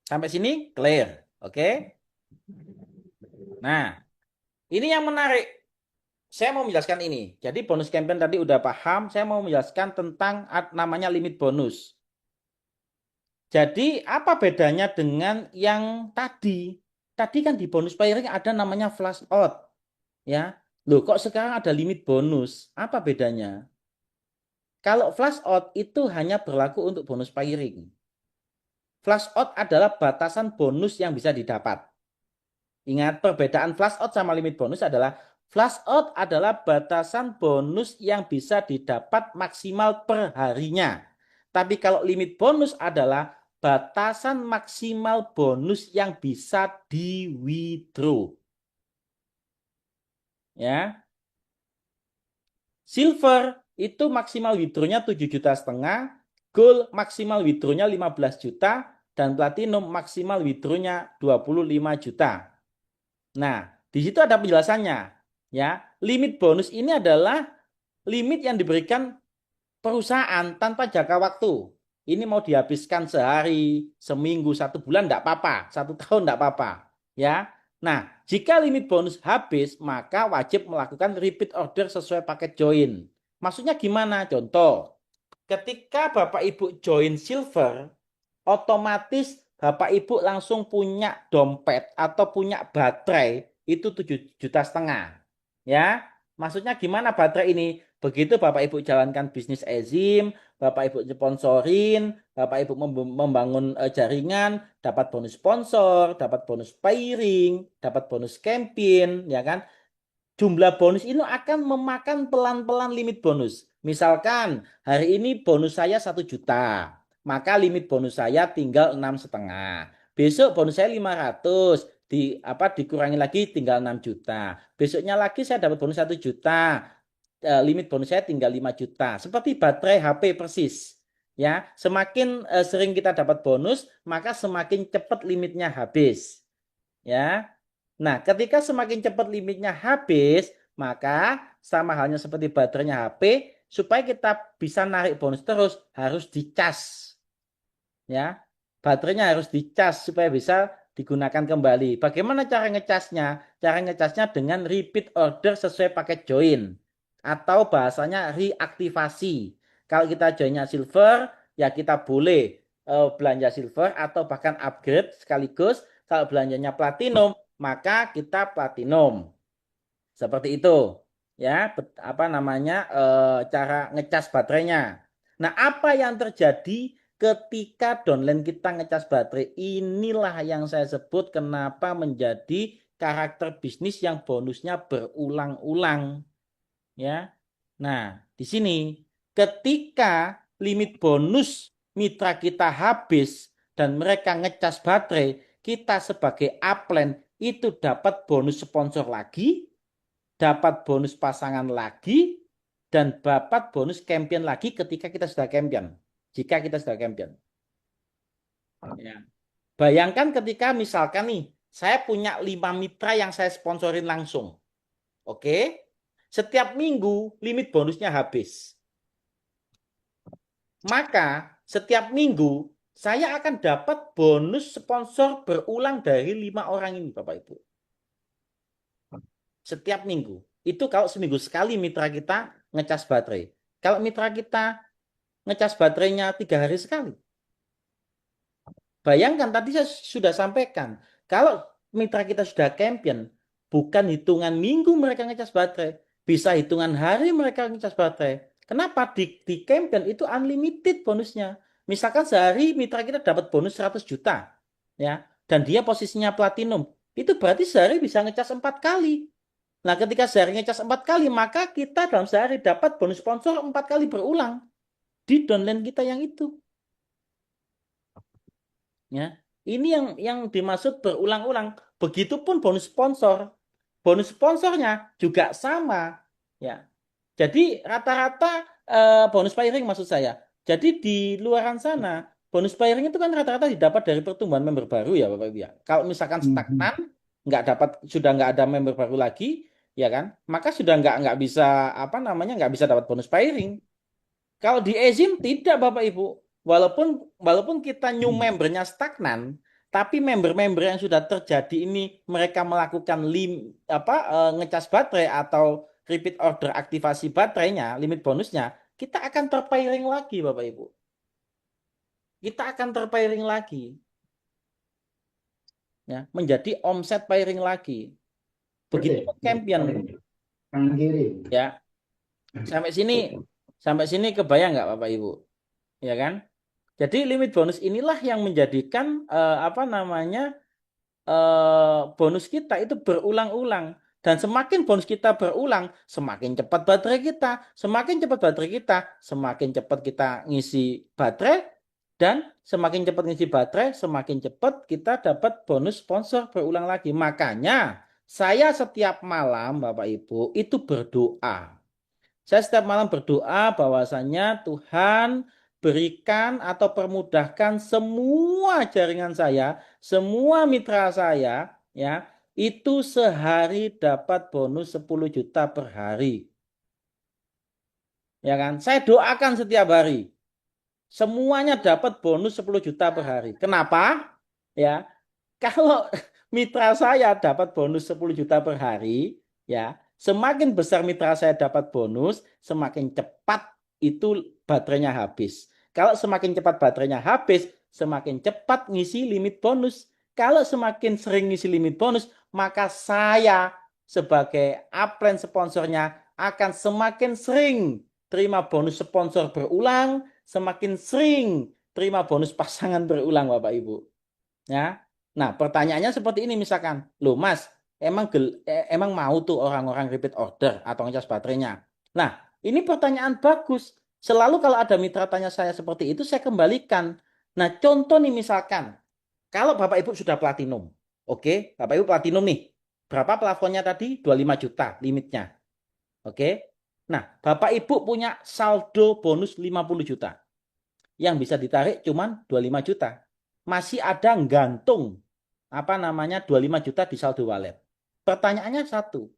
Speaker 1: Sampai sini clear. Oke. Nah, ini yang menarik. Saya mau menjelaskan ini. Jadi bonus campaign tadi udah paham. Saya mau menjelaskan tentang namanya limit bonus. Jadi apa bedanya dengan yang tadi? Tadi kan di bonus pairing ada namanya flash out. Ya. Loh, kok sekarang ada limit bonus? Apa bedanya? Kalau flash out itu hanya berlaku untuk bonus pairing. Flash out adalah batasan bonus yang bisa didapat. Ingat, perbedaan flash out sama limit bonus adalah flash out adalah batasan bonus yang bisa didapat maksimal per harinya. Tapi kalau limit bonus adalah batasan maksimal bonus yang bisa di withdraw. Ya. Silver itu maksimal withdrawnya 7,5 juta, gold maksimal withdrawnya 15 juta, dan platinum maksimal withdrawnya 25 juta. Nah, di situ ada penjelasannya. Ya, limit bonus ini adalah limit yang diberikan perusahaan tanpa jangka waktu. Ini mau dihabiskan sehari, seminggu, 1 bulan tidak apa-apa, 1 tahun tidak apa-apa. Ya. Nah, jika limit bonus habis, maka wajib melakukan repeat order sesuai paket join. Maksudnya gimana? Contoh, ketika Bapak Ibu join silver, otomatis Bapak Ibu langsung punya dompet atau punya baterai itu 7,5 juta. Ya, maksudnya gimana baterai ini? Begitu Bapak Ibu jalankan bisnis Ezim, Bapak Ibu sponsorin, Bapak Ibu membangun jaringan, dapat bonus sponsor, dapat bonus pairing, dapat bonus campaign, ya kan? Jumlah bonus ini akan memakan pelan-pelan limit bonus. Misalkan hari ini bonus saya 1 juta. maka limit bonus saya tinggal 6,5. Besok bonus saya 500, dikurangi lagi tinggal 6 juta. Besoknya lagi saya dapat bonus 1 juta. Limit bonus saya tinggal 5 juta. Seperti baterai HP persis. Ya, semakin sering kita dapat bonus, maka semakin cepat limitnya habis. Ya. Nah, ketika semakin cepat limitnya habis, maka sama halnya seperti baterainya HP, supaya kita bisa narik bonus terus harus dicas. Ya, baterainya harus dicas supaya bisa digunakan kembali. Bagaimana cara ngecasnya? Cara ngecasnya dengan repeat order sesuai paket join atau bahasanya reaktivasi. Kalau kita joinnya silver, ya kita boleh belanja silver atau bahkan upgrade sekaligus. Kalau belanjanya platinum, maka kita platinum. Seperti itu. Ya, apa namanya cara ngecas baterainya. Nah, apa yang terjadi ketika downline kita ngecas baterai? Inilah yang saya sebut kenapa menjadi karakter bisnis yang bonusnya berulang-ulang. Ya. Nah, di sini ketika limit bonus mitra kita habis dan mereka ngecas baterai, kita sebagai upline itu dapat bonus sponsor lagi, dapat bonus pasangan lagi, dan dapat bonus champion lagi ketika kita sudah champion. Jika kita sudah champion. Ya. Bayangkan ketika misalkan nih, saya punya 5 mitra yang saya sponsorin langsung. Oke? Setiap minggu limit bonusnya habis. Maka setiap minggu saya akan dapat bonus sponsor berulang dari 5 orang ini, Bapak Ibu. Setiap minggu. Itu kalau seminggu sekali mitra kita ngecas baterai. Kalau mitra kita ngecas baterainya 3 hari sekali. Bayangkan tadi saya sudah sampaikan. Kalau mitra kita sudah champion, bukan hitungan minggu mereka ngecas baterai. Bisa hitungan hari mereka ngecas baterai. Kenapa? Di champion itu unlimited bonusnya. Misalkan sehari mitra kita dapat bonus 100 juta. Ya, dan dia posisinya platinum. Itu berarti sehari bisa ngecas 4 kali. Nah, ketika sehari ngecas 4 kali, maka kita dalam sehari dapat bonus sponsor 4 kali berulang di downline kita yang itu. Ya, ini yang dimaksud berulang-ulang. Begitupun bonus sponsor. Bonus sponsornya juga sama. Ya, jadi rata-rata bonus pairing maksud saya. Jadi di luaran sana bonus pairing itu kan rata-rata didapat dari pertumbuhan member baru ya Bapak Ibu ya. Kalau misalkan stagnan, nggak dapat, sudah nggak ada member baru lagi, ya kan? Maka sudah nggak bisa apa namanya, nggak bisa dapat bonus pairing. Kalau di Ezim tidak Bapak Ibu. Walaupun kita new membernya stagnan, tapi member-member yang sudah terjadi ini mereka melakukan ngecas baterai atau repeat order aktivasi baterainya, limit bonusnya, kita akan terpairing lagi Bapak Ibu. Kita akan terpairing lagi. Ya, menjadi omset pairing lagi. Begitu champion. Ya. Sampai sini kebayang nggak Bapak Ibu? Ya kan? Jadi limit bonus inilah yang menjadikan bonus kita itu berulang-ulang. Dan semakin bonus kita berulang, semakin cepat baterai kita. Semakin cepat baterai kita, semakin cepat kita ngisi baterai. Dan semakin cepat ngisi baterai, semakin cepat kita dapat bonus sponsor berulang lagi. Makanya saya setiap malam Bapak Ibu itu berdoa. Saya setiap malam berdoa bahwasanya Tuhan berikan atau permudahkan semua jaringan saya, semua mitra saya, ya, itu sehari dapat bonus 10 juta per hari. Ya kan? Saya doakan setiap hari. Semuanya dapat bonus 10 juta per hari. Kenapa? Ya, kalau mitra saya dapat bonus 10 juta per hari, ya, semakin besar mitra saya dapat bonus, semakin cepat itu baterainya habis. Kalau semakin cepat baterainya habis, semakin cepat ngisi limit bonus. Kalau semakin sering ngisi limit bonus, maka saya sebagai upline sponsornya akan semakin sering terima bonus sponsor berulang, semakin sering terima bonus pasangan berulang Bapak Ibu. Ya. Nah, pertanyaannya seperti ini misalkan, loh Mas, emang mau tuh orang-orang repeat order atau ngecas baterainya? Nah, ini pertanyaan bagus. Selalu kalau ada mitra tanya saya seperti itu, saya kembalikan. Nah, contoh nih misalkan, kalau Bapak Ibu sudah platinum, oke, Bapak Ibu platinum nih, berapa plafonnya tadi? 25 juta limitnya, oke. Nah, Bapak Ibu punya saldo bonus 50 juta. Yang bisa ditarik cuma 25 juta. Masih ada gantung, apa namanya, 25 juta di saldo wallet. Pertanyaannya satu,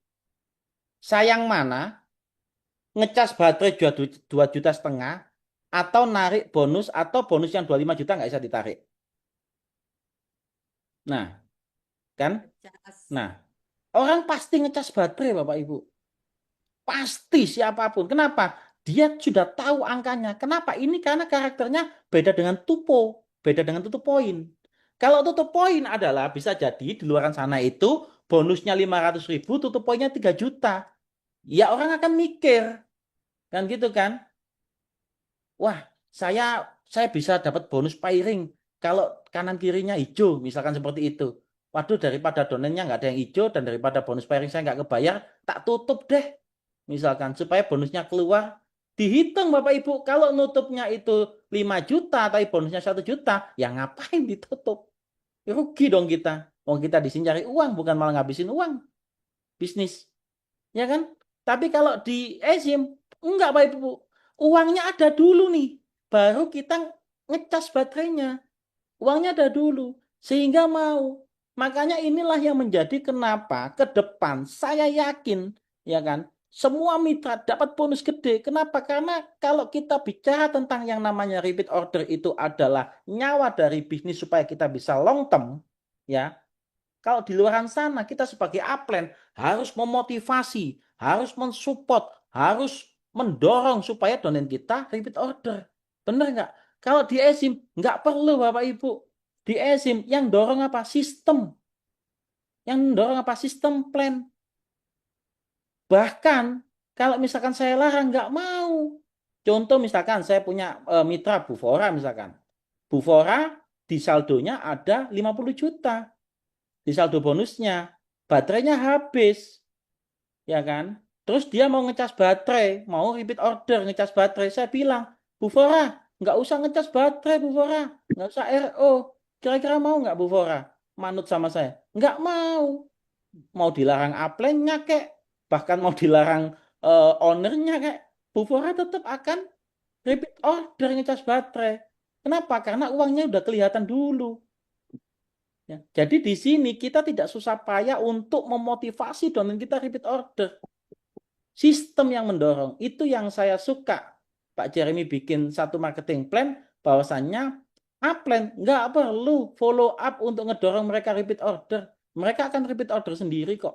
Speaker 1: sayang mana? Ngecas baterai 2,5 juta atau narik bonus atau bonus yang 25 juta nggak bisa ditarik. Nah, kan?
Speaker 2: Cas.
Speaker 1: Nah, orang pasti ngecas baterai Bapak Ibu. Pasti siapapun. Kenapa? Dia sudah tahu angkanya. Kenapa? Ini karena karakternya beda dengan tupo, beda dengan tutup poin. Kalau tutup poin adalah bisa jadi di luar sana itu bonusnya 500.000, tutup poinnya 3 juta. Ya orang akan mikir, kan gitu kan? Wah, saya bisa dapat bonus pairing kalau kanan kirinya hijau, misalkan seperti itu. Waduh, daripada donennya nggak ada yang hijau dan daripada bonus pairing saya nggak kebayar, tak tutup deh. Misalkan supaya bonusnya keluar, dihitung Bapak Ibu. Kalau nutupnya itu 5 juta, tapi bonusnya 1 juta, ya ngapain ditutup? Ya rugi dong kita. Mau kita di sini cari uang, bukan malah ngabisin uang. Bisnis. Ya kan? Tapi kalau di eSIM, enggak Pak Ibu. Uangnya ada dulu nih. Baru kita ngecas baterainya. Uangnya ada dulu. Sehingga mau. Makanya inilah yang menjadi kenapa ke depan saya yakin, ya kan, semua mitra dapat bonus gede. Kenapa? Karena kalau kita bicara tentang yang namanya repeat order itu adalah nyawa dari bisnis supaya kita bisa long term, ya. Kalau di luar sana kita sebagai upline harus memotivasi, harus mensupport, harus mendorong supaya donen kita repeat order. Benar nggak? Kalau di eSIM nggak perlu Bapak Ibu. Di eSIM yang dorong apa? Sistem. Yang dorong apa? Sistem plan. Bahkan kalau misalkan saya larang nggak mau. Contoh misalkan saya punya mitra Bufora misalkan. Bufora di saldonya ada 50 juta. Di saldo bonusnya. Baterainya habis. Ya kan? Terus dia mau ngecas baterai, mau repeat order ngecas baterai. Saya bilang, Bu Fora, nggak usah ngecas baterai, Bu Fora. Nggak usah RO. Kira-kira mau nggak Bu Fora? Manut sama saya. Nggak mau. Mau dilarang upline-nya kek. Bahkan mau dilarang ownernya kek. Bu Fora tetap akan repeat order ngecas baterai. Kenapa? Karena uangnya udah kelihatan dulu. Ya. Jadi di sini kita tidak susah payah untuk memotivasi domain kita repeat order. Sistem yang mendorong. Itu yang saya suka. Pak Jeremy bikin satu marketing plan bahwasannya upline nggak perlu follow up untuk ngedorong mereka repeat order. Mereka akan repeat order sendiri kok.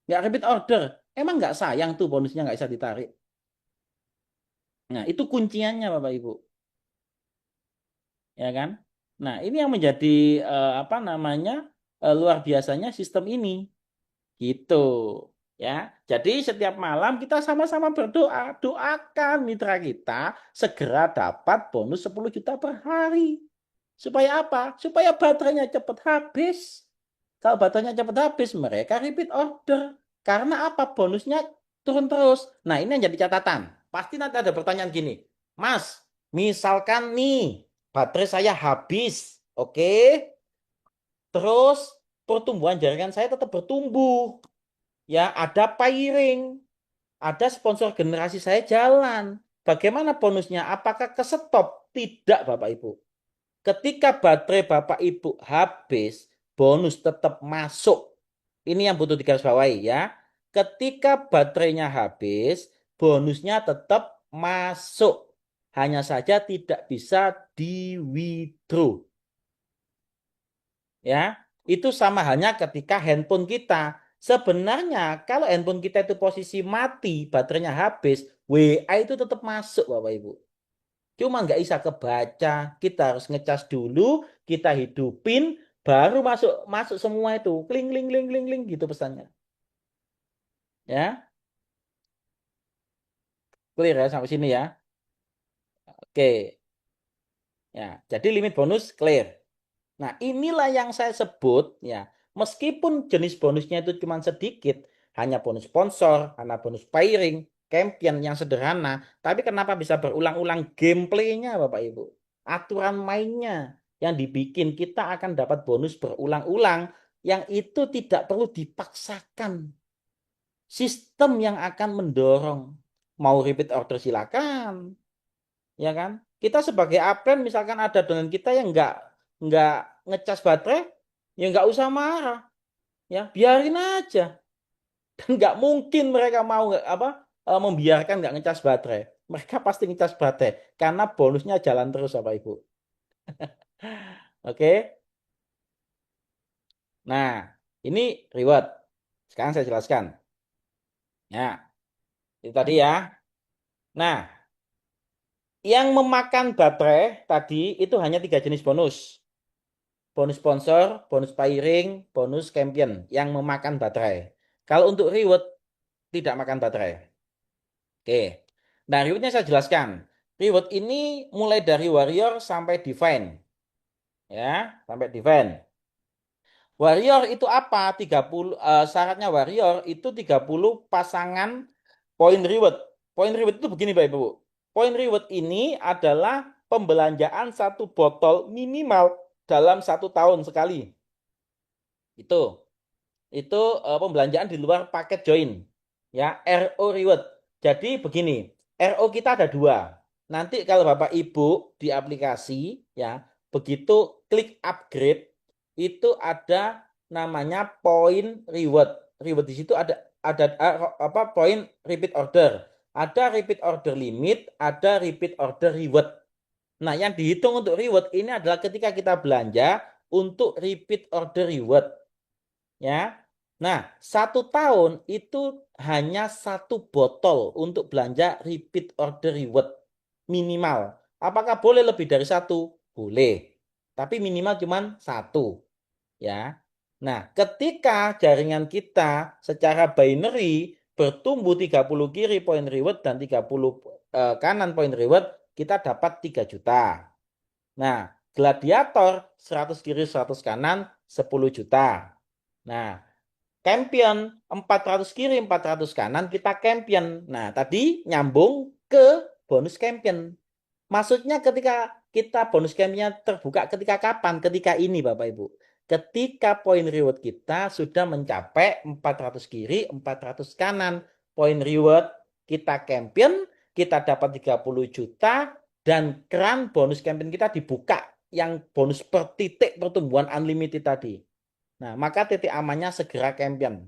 Speaker 1: Nggak repeat order. Emang nggak sayang tuh bonusnya nggak bisa ditarik. Nah, itu kunciannya Bapak Ibu. Ya kan? Nah, ini yang menjadi apa namanya luar biasanya sistem ini. Gitu. Ya. Jadi setiap malam kita sama-sama berdoa, doakan mitra kita segera dapat bonus 10 juta per hari. Supaya apa? Supaya baterainya cepat habis. Kalau baterainya cepat habis, mereka repeat order. Karena apa? Bonusnya turun terus. Nah, ini yang jadi catatan. Pasti nanti ada pertanyaan gini. Mas, misalkan nih baterai saya habis, oke? Terus pertumbuhan jaringan saya tetap bertumbuh. Ya, ada pairing, ada sponsor generasi saya jalan. Bagaimana bonusnya? Apakah kesetop? Tidak, Bapak Ibu. Ketika baterai Bapak Ibu habis, bonus tetap masuk. Ini yang butuh digarisbawahi ya. Ketika baterainya habis, bonusnya tetap masuk. Hanya saja tidak bisa di withdraw. Ya, itu sama halnya ketika handphone kita. Sebenarnya kalau handphone kita itu posisi mati, baterainya habis, WA itu tetap masuk Bapak Ibu. Cuma nggak bisa kebaca, kita harus ngecas dulu, kita hidupin, baru masuk masuk semua itu, kling kling kling kling kling gitu pesannya. Ya, clear ya sampai sini ya. Oke, ya. Jadi limit bonus clear. Nah, inilah yang saya sebut ya, meskipun jenis bonusnya itu cuma sedikit, hanya bonus sponsor, hanya bonus pairing, Champion yang sederhana, tapi kenapa bisa berulang-ulang gameplaynya Bapak Ibu? Aturan mainnya yang dibikin kita akan dapat bonus berulang-ulang yang itu tidak perlu dipaksakan. Sistem yang akan mendorong. Mau repeat order silakan, ya kan? Kita sebagai admin misalkan ada downline kita yang nggak ngecas baterai, ya nggak usah marah, ya biarin aja. Dan nggak mungkin mereka mau membiarkan nggak ngecas baterai. Mereka pasti ngecas baterai karena bonusnya jalan terus Bapak Ibu. Oke. Nah, ini reward. Sekarang saya jelaskan. Ya, itu tadi ya. Nah, yang memakan baterai tadi itu hanya 3 jenis bonus. Bonus sponsor, bonus pairing, bonus champion yang memakan baterai. Kalau untuk reward tidak makan baterai. Oke. Nah, rewardnya saya jelaskan. Reward ini mulai dari warrior sampai divine. Ya, sampai divine. Warrior itu apa? 30 syaratnya warrior itu 30 pasangan poin reward. Poin reward itu begini Bapak Ibu. Poin reward ini adalah pembelanjaan satu botol minimal dalam 1 tahun sekali. Itu. Itu pembelanjaan di luar paket join. Ya, RO reward. Jadi begini, RO kita ada 2. Nanti kalau Bapak Ibu di aplikasi ya, begitu klik upgrade itu ada namanya poin reward. Reward di situ ada apa poin repeat order. Ada repeat order limit, ada repeat order reward. Nah, yang dihitung untuk reward ini adalah ketika kita belanja untuk repeat order reward. Ya. Nah, 1 tahun itu hanya 1 botol untuk belanja repeat order reward minimal. Apakah boleh lebih dari 1? Boleh. Tapi minimal cuma 1. Ya. Nah, ketika jaringan kita secara binary bertumbuh 30 kiri poin reward dan 30 kanan poin reward, kita dapat 3 juta. Nah, gladiator 100 kiri 100 kanan 10 juta. Nah, champion 400 kiri 400 kanan kita champion. Nah, tadi nyambung ke bonus champion. Maksudnya ketika kita bonus campnya terbuka ketika kapan? Ketika ini Bapak Ibu. Ketika poin reward kita sudah mencapai 400 kiri, 400 kanan. Poin reward kita champion, kita dapat 30 juta dan keran bonus champion kita dibuka yang bonus per titik pertumbuhan unlimited tadi. Nah, maka titik amannya segera champion.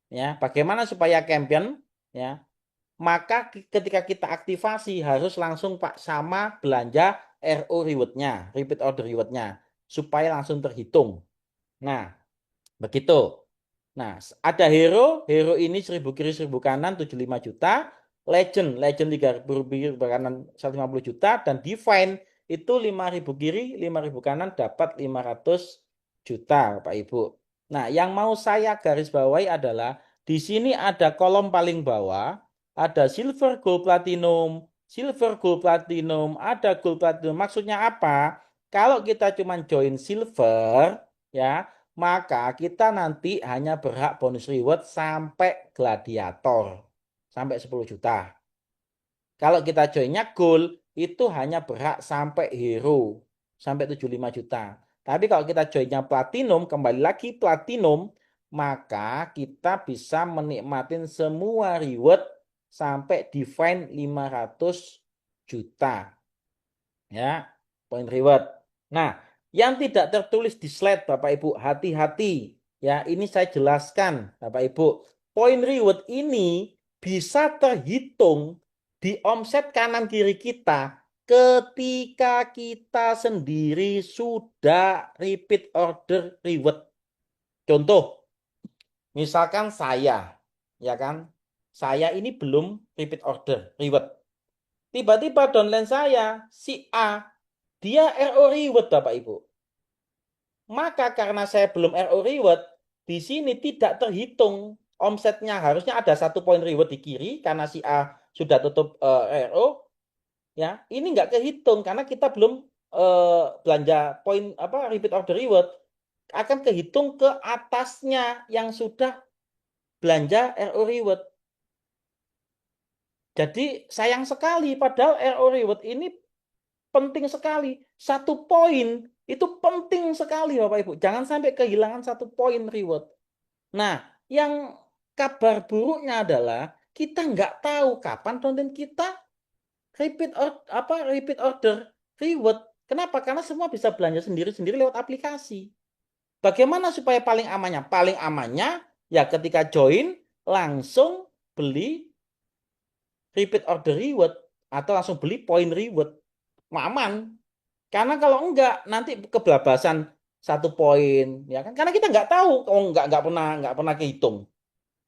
Speaker 1: Ya, bagaimana supaya champion? Ya, maka ketika kita aktivasi harus langsung Pak sama belanja RO rewardnya, repeat order rewardnya, supaya langsung terhitung. Nah, begitu. Nah, ada hero, hero ini 1000 kiri 1000 kanan 75 juta, legend, legend 3000 kiri kanan 150 juta, dan divine itu 5000 kiri 5000 kanan dapat 500 juta Bapak Ibu. Nah, yang mau saya garis bawahi adalah di sini ada kolom paling bawah, ada silver, gold, platinum, silver, gold, platinum, ada gold, platinum. Maksudnya apa? Kalau kita cuma join silver, ya, maka kita nanti hanya berhak bonus reward sampai gladiator, sampai 10 juta. Kalau kita joinnya gold, itu hanya berhak sampai hero, sampai 75 juta. Tapi kalau kita joinnya platinum, kembali lagi platinum, maka kita bisa menikmatin semua reward sampai divine 500 juta. Ya, poin reward. Nah, yang tidak tertulis di slide Bapak Ibu, hati-hati. Ya, ini saya jelaskan Bapak Ibu. Poin reward ini bisa terhitung di omset kanan kiri kita ketika kita sendiri sudah repeat order reward. Contoh, misalkan saya, ya kan? Saya ini belum repeat order reward. Tiba-tiba downline saya, si A, dia RO reward Bapak Ibu. Maka karena saya belum RO reward, di sini tidak terhitung omsetnya. Harusnya ada 1 poin reward di kiri karena si A sudah tutup RO. Ya, ini nggak kehitung karena kita belum belanja poin apa repeat order reward. Akan kehitung ke atasnya yang sudah belanja RO reward. Jadi sayang sekali, padahal RO reward ini penting sekali. 1 poin itu penting sekali Bapak Ibu. Jangan sampai kehilangan 1 poin reward. Nah, yang kabar buruknya adalah kita nggak tahu kapan konten kita repeat order reward. Kenapa? Karena semua bisa belanja sendiri-sendiri lewat aplikasi. Bagaimana supaya paling amannya? Paling amannya ya ketika join langsung beli repeat order reward atau langsung beli poin reward. Aman. Karena kalau enggak nanti kebelabasan 1 poin ya kan? Karena kita nggak tahu, nggak pernah kehitung.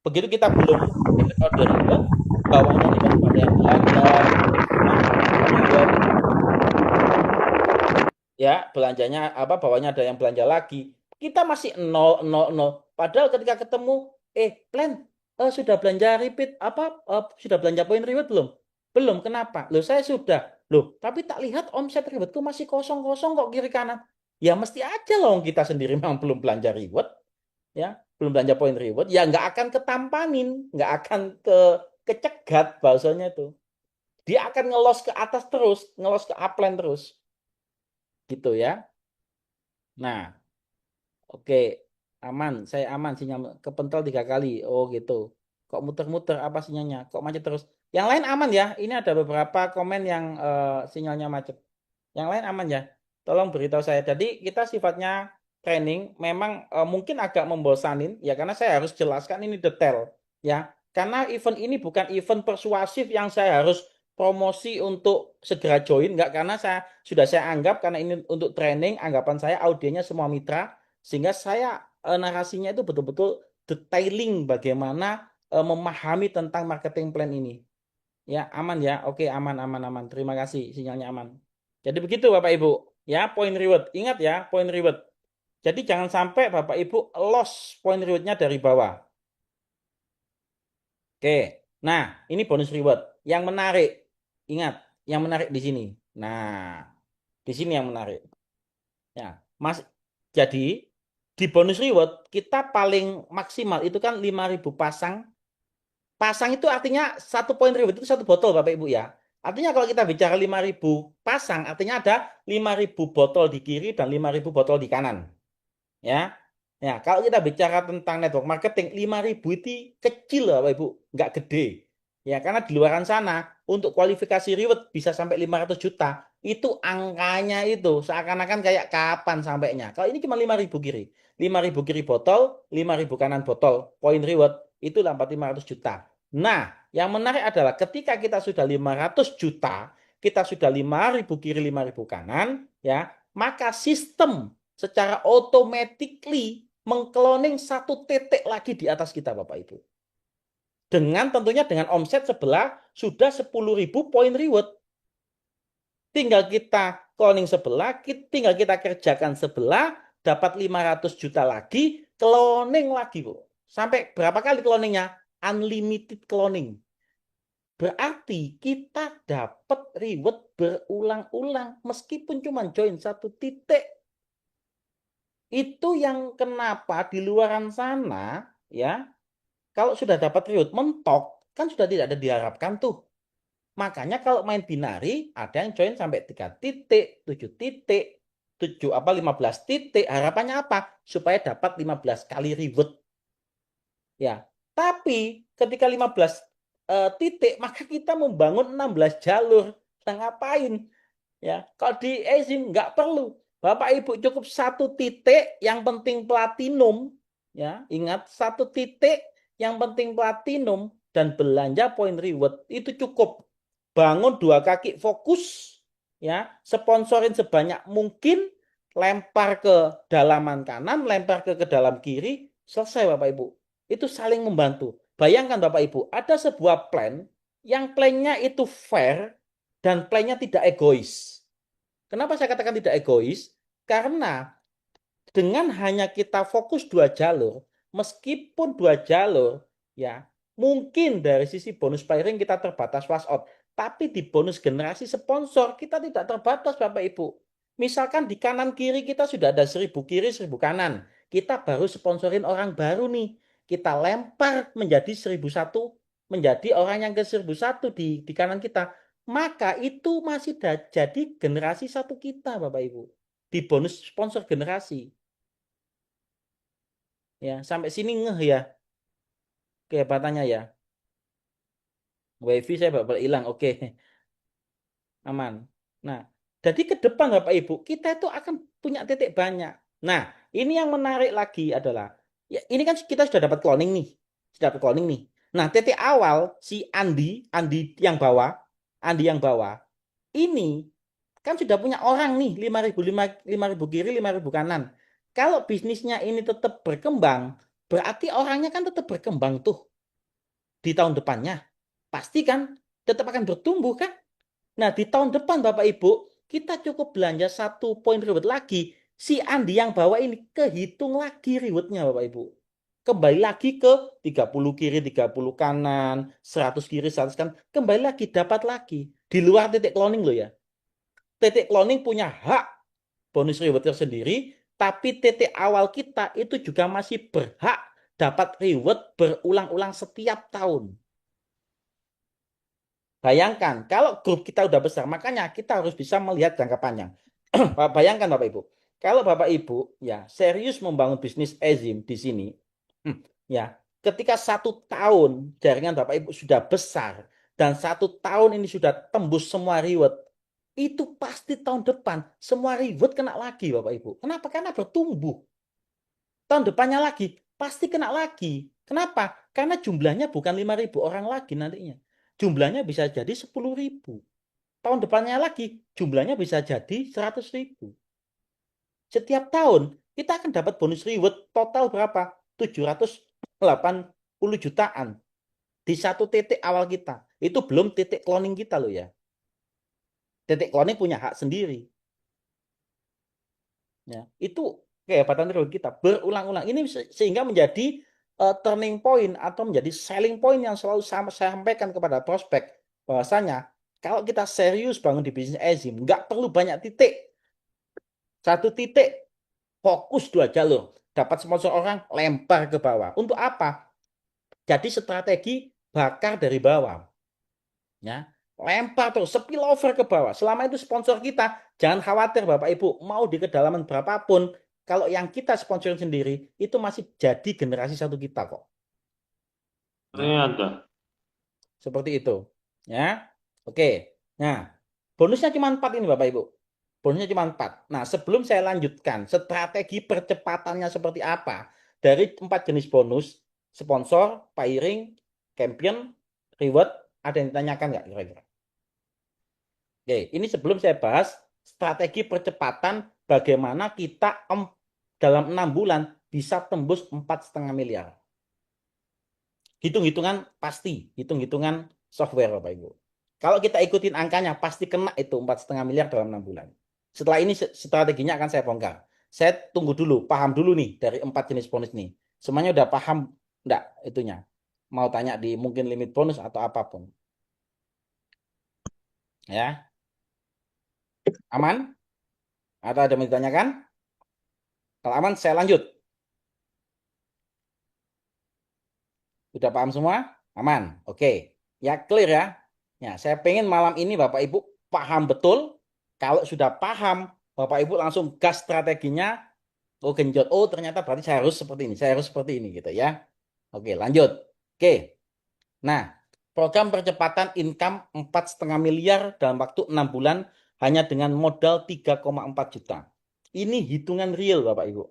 Speaker 1: Begitu kita belum repeat order reward, bawahnya tiba-tiba ada yang belanja, reward ya belanjanya apa bawahnya ada yang belanja lagi, kita masih nol nol nol. Padahal ketika ketemu plan sudah belanja repeat sudah belanja poin reward belum? Belum. Kenapa? Loh saya sudah. Loh tapi tak lihat omset rewardku masih kosong kosong kok kiri kanan. Ya mesti aja loh kita sendiri memang belum belanja reward, ya belum belanja poin reward, ya nggak akan ketampanin, nggak akan kecegat bahasanya itu. Dia akan ngelos ke atas terus, ngelos ke upline terus gitu ya. Nah, oke, aman. Saya aman sinyal kepental 3 kali. Oh gitu. Kok muter-muter apa sinyalnya? Kok macet terus? Yang lain aman ya. Ini ada beberapa komen yang sinyalnya macet. Yang lain aman ya. Tolong beritahu saya. Jadi kita sifatnya training memang mungkin agak membosanin ya karena saya harus jelaskan ini detail ya. Karena event ini bukan event persuasif yang saya harus promosi untuk segera join, enggak, karena saya anggap karena ini untuk training, anggapan saya audiennya semua mitra sehingga saya narasinya itu betul-betul detailing bagaimana memahami tentang marketing plan ini. Ya, aman ya. Oke, aman aman aman. Terima kasih sinyalnya aman. Jadi begitu Bapak Ibu. Ya, point reward. Ingat ya, point reward. Jadi jangan sampai Bapak Ibu loss point rewardnya dari bawah. Oke. Nah, ini bonus reward. Yang menarik. Ingat, yang menarik di sini. Nah, di sini yang menarik. Ya, Mas. Jadi di bonus reward kita paling maksimal itu kan 5.000 pasang. Pasang itu artinya 1 poin reward itu 1 botol Bapak Ibu ya. Artinya kalau kita bicara 5.000 pasang, artinya ada 5.000 botol di kiri dan 5.000 botol di kanan. Ya. Ya, kalau kita bicara tentang network marketing, 5.000 itu kecil loh Bapak Ibu, nggak gede. Ya, karena di luaran sana untuk kualifikasi reward bisa sampai 500 juta. Itu angkanya itu seakan-akan kayak kapan sampainya. Kalau ini cuma 5.000 kiri. 5.000 kiri botol, 5.000 kanan botol. Poin reward itu dapat 500 juta. Nah, yang menarik adalah ketika kita sudah 500 juta, kita sudah 5.000 kiri, 5.000 kanan, ya, maka sistem secara automatically mengkloning 1 titik lagi di atas kita Bapak Ibu. Dengan tentunya dengan omset sebelah sudah 10.000 poin reward. Tinggal kita cloning sebelah, tinggal kita kerjakan sebelah, dapat 500 juta lagi, cloning lagi Bu. Sampai berapa kali cloningnya? Unlimited cloning. Berarti kita dapat reward berulang-ulang meskipun cuma join 1 titik. Itu yang kenapa di luaran sana ya, kalau sudah dapat reward mentok kan sudah tidak ada diharapkan tuh. Makanya kalau main binari ada yang join sampai 3 titik, 7 titik, 15 titik. Harapannya apa? Supaya dapat 15 kali reward. Ya. Tapi ketika 15 titik maka kita membangun 16 jalur. Nah, ngapain? Ya, kalau di Ezim nggak perlu. Bapak Ibu cukup 1 titik, yang penting platinum. Ya, ingat 1 titik, yang penting platinum dan belanja poin reward itu cukup. Bangun 2 kaki fokus, ya, sponsorin sebanyak mungkin, lempar ke dalaman kanan, lempar ke dalam kiri, selesai Bapak Ibu. Itu saling membantu. Bayangkan Bapak Ibu, ada sebuah plan yang plannya itu fair dan plannya tidak egois. Kenapa saya katakan tidak egois? Karena dengan hanya kita fokus 2 jalur, meskipun 2 jalur, ya mungkin dari sisi bonus pairing kita terbatas wash out, tapi di bonus generasi sponsor kita tidak terbatas Bapak Ibu. Misalkan di kanan kiri kita sudah ada 1.000 kiri, 1.000 kanan. Kita baru sponsorin orang baru nih. Kita lempar menjadi 1.001 menjadi orang yang ke 1001 di kanan kita, maka itu masih jadi generasi satu kita, Bapak Ibu. Di bonus sponsor generasi. Ya, sampai sini ngeh ya kehebatannya ya. WiFi saya bakal hilang. Oke, aman. Nah, jadi ke depan Bapak Ibu, kita itu akan punya titik banyak. Nah, ini yang menarik lagi adalah, ya ini kan kita sudah dapat cloning nih. Sudah dapat cloning nih. Nah, titik awal si Andi yang bawah, Andi yang bawah, ini kan sudah punya orang nih, 5.000 kiri, 5.000 kanan. Kalau bisnisnya ini tetap berkembang, berarti orangnya kan tetap berkembang tuh di tahun depannya. Pasti kan tetap akan bertumbuh kan? Nah, di tahun depan Bapak Ibu, kita cukup belanja 1 poin reward lagi. Si Andi yang bawa ini kehitung lagi rewardnya Bapak Ibu. Kembali lagi ke 30 kiri, 30 kanan, 100 kiri, 100 kanan. Kembali lagi, dapat lagi. Di luar titik cloning loh ya. Titik cloning punya hak bonus reward tersendiri, tapi titik awal kita itu juga masih berhak dapat reward berulang-ulang setiap tahun. Bayangkan, kalau grup kita udah besar, makanya kita harus bisa melihat jangka panjang. Bayangkan Bapak Ibu, kalau Bapak Ibu ya serius membangun bisnis Ezim di sini, ya ketika 1 tahun jaringan Bapak Ibu sudah besar dan 1 tahun ini sudah tembus semua reward, itu pasti tahun depan semua reward kena lagi Bapak Ibu. Kenapa? Karena bertumbuh. Tahun depannya lagi pasti kena lagi. Kenapa? Karena jumlahnya bukan 5.000 orang lagi nantinya. Jumlahnya bisa jadi 10.000. Tahun depannya lagi jumlahnya bisa jadi 100.000. Setiap tahun kita akan dapat bonus reward total berapa? 780 jutaan di satu titik awal kita. Itu belum titik cloning kita loh ya. Titik cloning punya hak sendiri. Ya, itu kehebatan reward kita berulang-ulang. Ini sehingga menjadi turning point atau menjadi selling point yang selalu saya sampaikan kepada prospek bahwasanya kalau kita serius bangun di bisnis Ezim, nggak perlu banyak titik. Satu titik, fokus 2 jalur. Dapat sponsor orang, lempar ke bawah. Untuk apa? Jadi strategi bakar dari bawah. Ya, lempar terus, spillover ke bawah. Selama itu sponsor kita, jangan khawatir Bapak Ibu, mau di kedalaman berapapun, kalau yang kita sponsorin sendiri, itu masih jadi generasi satu kita kok. Ya,
Speaker 3: Ada.
Speaker 1: seperti itu. Ya, oke. Nah, bonusnya cuma 4 ini Bapak Ibu. Bonusnya cuma 4. Nah, sebelum saya lanjutkan, strategi percepatannya seperti apa? Dari 4 jenis bonus, sponsor, pairing, champion, reward, ada yang ditanyakan nggak kira-kira? Oke, ini sebelum saya bahas strategi percepatan bagaimana kita dalam 6 bulan bisa tembus 4,5 miliar. Hitung-hitungan pasti, hitung-hitungan software Bapak Ibu. Kalau kita ikutin angkanya pasti kena itu 4,5 miliar dalam 6 bulan. Setelah ini strateginya akan saya bongkar. Saya tunggu dulu, paham dulu nih dari 4 jenis bonus nih. Semuanya udah paham enggak itunya? Mau tanya di mungkin limit bonus atau apapun. Ya, aman? Atau ada yang ditanyakan? Kalau aman saya lanjut. Udah paham semua? Aman. Oke. Ya clear ya. Ya, saya pengen malam ini Bapak Ibu paham betul. Kalau sudah paham, Bapak Ibu langsung gas strateginya. Oh genjot. Oh ternyata berarti saya harus seperti ini. Saya harus seperti ini gitu ya. Oke lanjut. Oke. Nah, program percepatan income 4,5 miliar dalam waktu 6 bulan hanya dengan modal 3,4 juta. Ini hitungan real Bapak Ibu.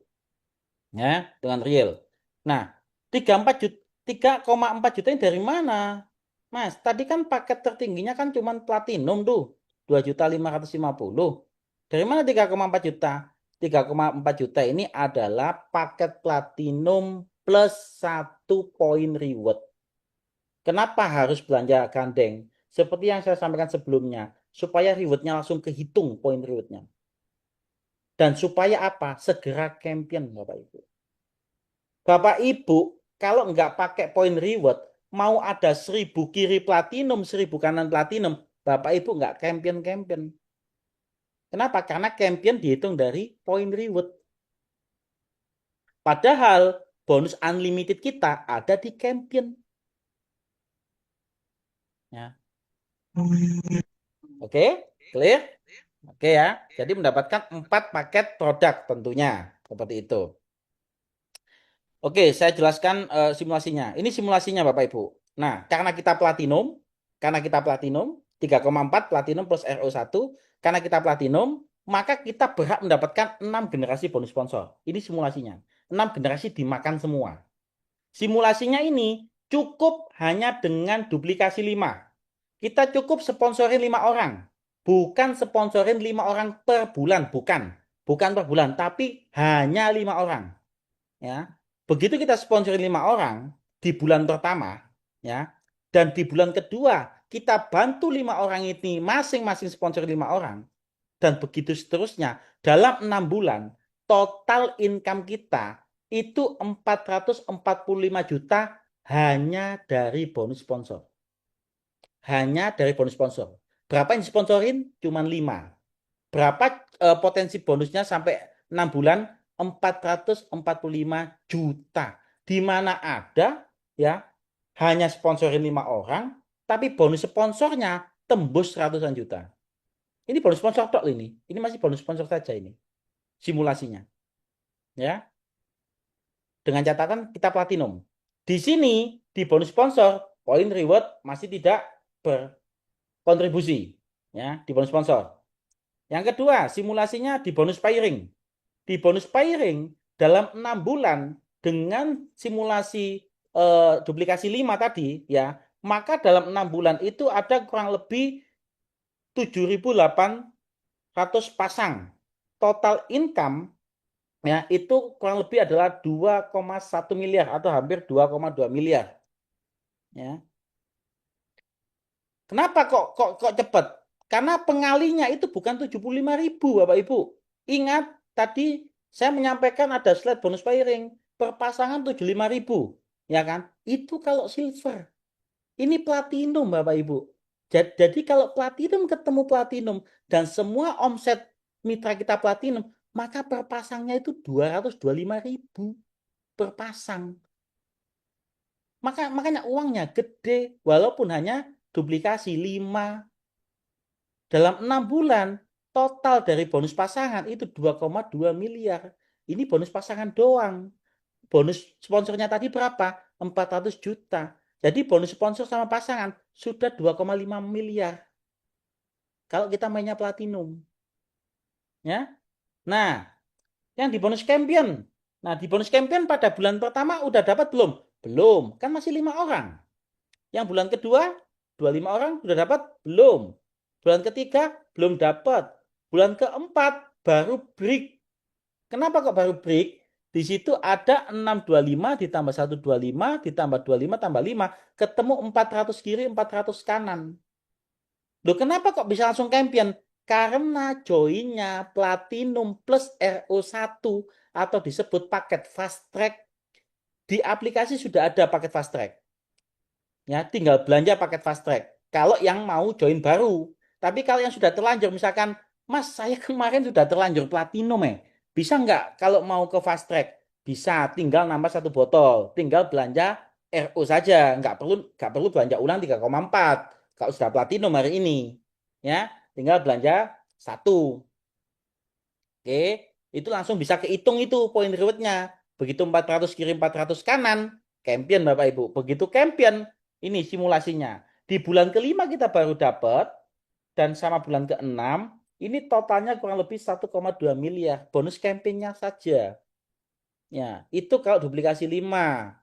Speaker 1: Ya, dengan real. Nah, 3,4 juta ini dari mana? Mas, tadi kan paket tertingginya kan cuma platinum tuh, 2.550.000. Dari mana 3,4 juta? 3,4 juta ini adalah paket platinum plus 1 poin reward. Kenapa harus belanja gandeng? Seperti yang saya sampaikan sebelumnya, supaya rewardnya langsung kehitung poin rewardnya. Dan supaya apa? Segera champion Bapak Ibu. Bapak Ibu, kalau nggak pakai poin reward, mau ada 1.000 kiri platinum, 1.000 kanan platinum, Bapak Ibu nggak champion-champion. Kenapa? Karena champion dihitung dari poin reward. Padahal bonus unlimited kita ada di champion. Ya. Oke, clear? Oke ya. Jadi mendapatkan 4 paket produk tentunya. Seperti itu. Oke, saya jelaskan simulasinya. Ini simulasinya Bapak Ibu. Nah, karena kita platinum, 3,4 platinum plus RO1, karena kita platinum, maka kita berhak mendapatkan 6 generasi bonus sponsor. Ini simulasinya. 6 generasi dimakan semua. Simulasinya ini cukup hanya dengan duplikasi 5. Kita cukup sponsorin 5 orang. Bukan sponsorin 5 orang per bulan, bukan. Bukan per bulan, tapi hanya 5 orang. Ya. Begitu kita sponsorin 5 orang di bulan pertama, ya, dan di bulan kedua kita bantu 5 orang ini masing-masing sponsor 5 orang, dan begitu seterusnya dalam 6 bulan total income kita itu 445 juta hanya dari bonus sponsor. Hanya dari bonus sponsor. Berapa yang sponsorin? Cuman 5. Berapa potensi bonusnya sampai 6 bulan? 445 juta. Di mana ada ya hanya sponsorin 5 orang, tapi bonus sponsornya tembus ratusan juta. Ini bonus sponsor tok ini. Ini masih bonus sponsor saja ini. Simulasinya. Ya. Dengan catatan kita platinum. Di sini di bonus sponsor, poin reward masih tidak berkontribusi ya di bonus sponsor. Yang kedua, simulasinya di bonus pairing. Di bonus pairing dalam 6 bulan dengan simulasi duplikasi 5 tadi ya, maka dalam 6 bulan itu ada kurang lebih 7.800 pasang. Total income ya itu kurang lebih adalah 2,1 miliar atau hampir 2,2 miliar. Ya. Kenapa kok cepat? Karena pengalinya itu bukan 75.000 Bapak Ibu. Ingat tadi saya menyampaikan ada slide bonus pairing per pasangan 75.000, ya kan? Itu kalau silver. Ini platinum Bapak Ibu. Jadi kalau platinum ketemu platinum dan semua omset mitra kita platinum, maka per pasangnya itu 225.000 per pasang. Makanya uangnya gede walaupun hanya duplikasi 5. Dalam 6 bulan, total dari bonus pasangan itu 2,2 miliar. Ini bonus pasangan doang. Bonus sponsornya tadi berapa? 400 juta. Jadi bonus sponsor sama pasangan sudah 2,5 miliar. Kalau kita mainnya platinum. Ya. Nah, yang di bonus champion. Nah, di bonus champion pada bulan pertama udah dapat belum? Belum. Kan masih 5 orang. Yang bulan kedua, 25 orang sudah dapat? Belum. Bulan ketiga, belum dapat. Bulan keempat, baru break. Kenapa kok baru break? Di situ ada 625 ditambah 125 ditambah 25 tambah 5. Ketemu 400 kiri, 400 kanan. Loh kenapa kok bisa langsung champion? Karena joinnya Platinum plus RO1 atau disebut paket fast track. Di aplikasi sudah ada paket fast track. Ya, tinggal belanja paket fast track. Kalau yang mau join baru. Tapi kalau yang sudah terlanjur, misalkan, Mas, saya kemarin sudah terlanjur platinum, bisa nggak kalau mau ke fast track? Bisa, tinggal nambah 1 botol. Tinggal belanja RO saja. Nggak perlu belanja ulang 3,4. Kalau sudah platinum hari ini. Ya, tinggal belanja 1. Oke, itu langsung bisa kehitung itu poin rewardnya. Begitu 400 kiri 400 kanan, champion Bapak Ibu. Begitu champion, ini simulasinya. Di bulan kelima kita baru dapat, dan sama bulan keenam, ini totalnya kurang lebih 1,2 miliar. Bonus campaignnya saja. Ya, itu kalau duplikasi 5.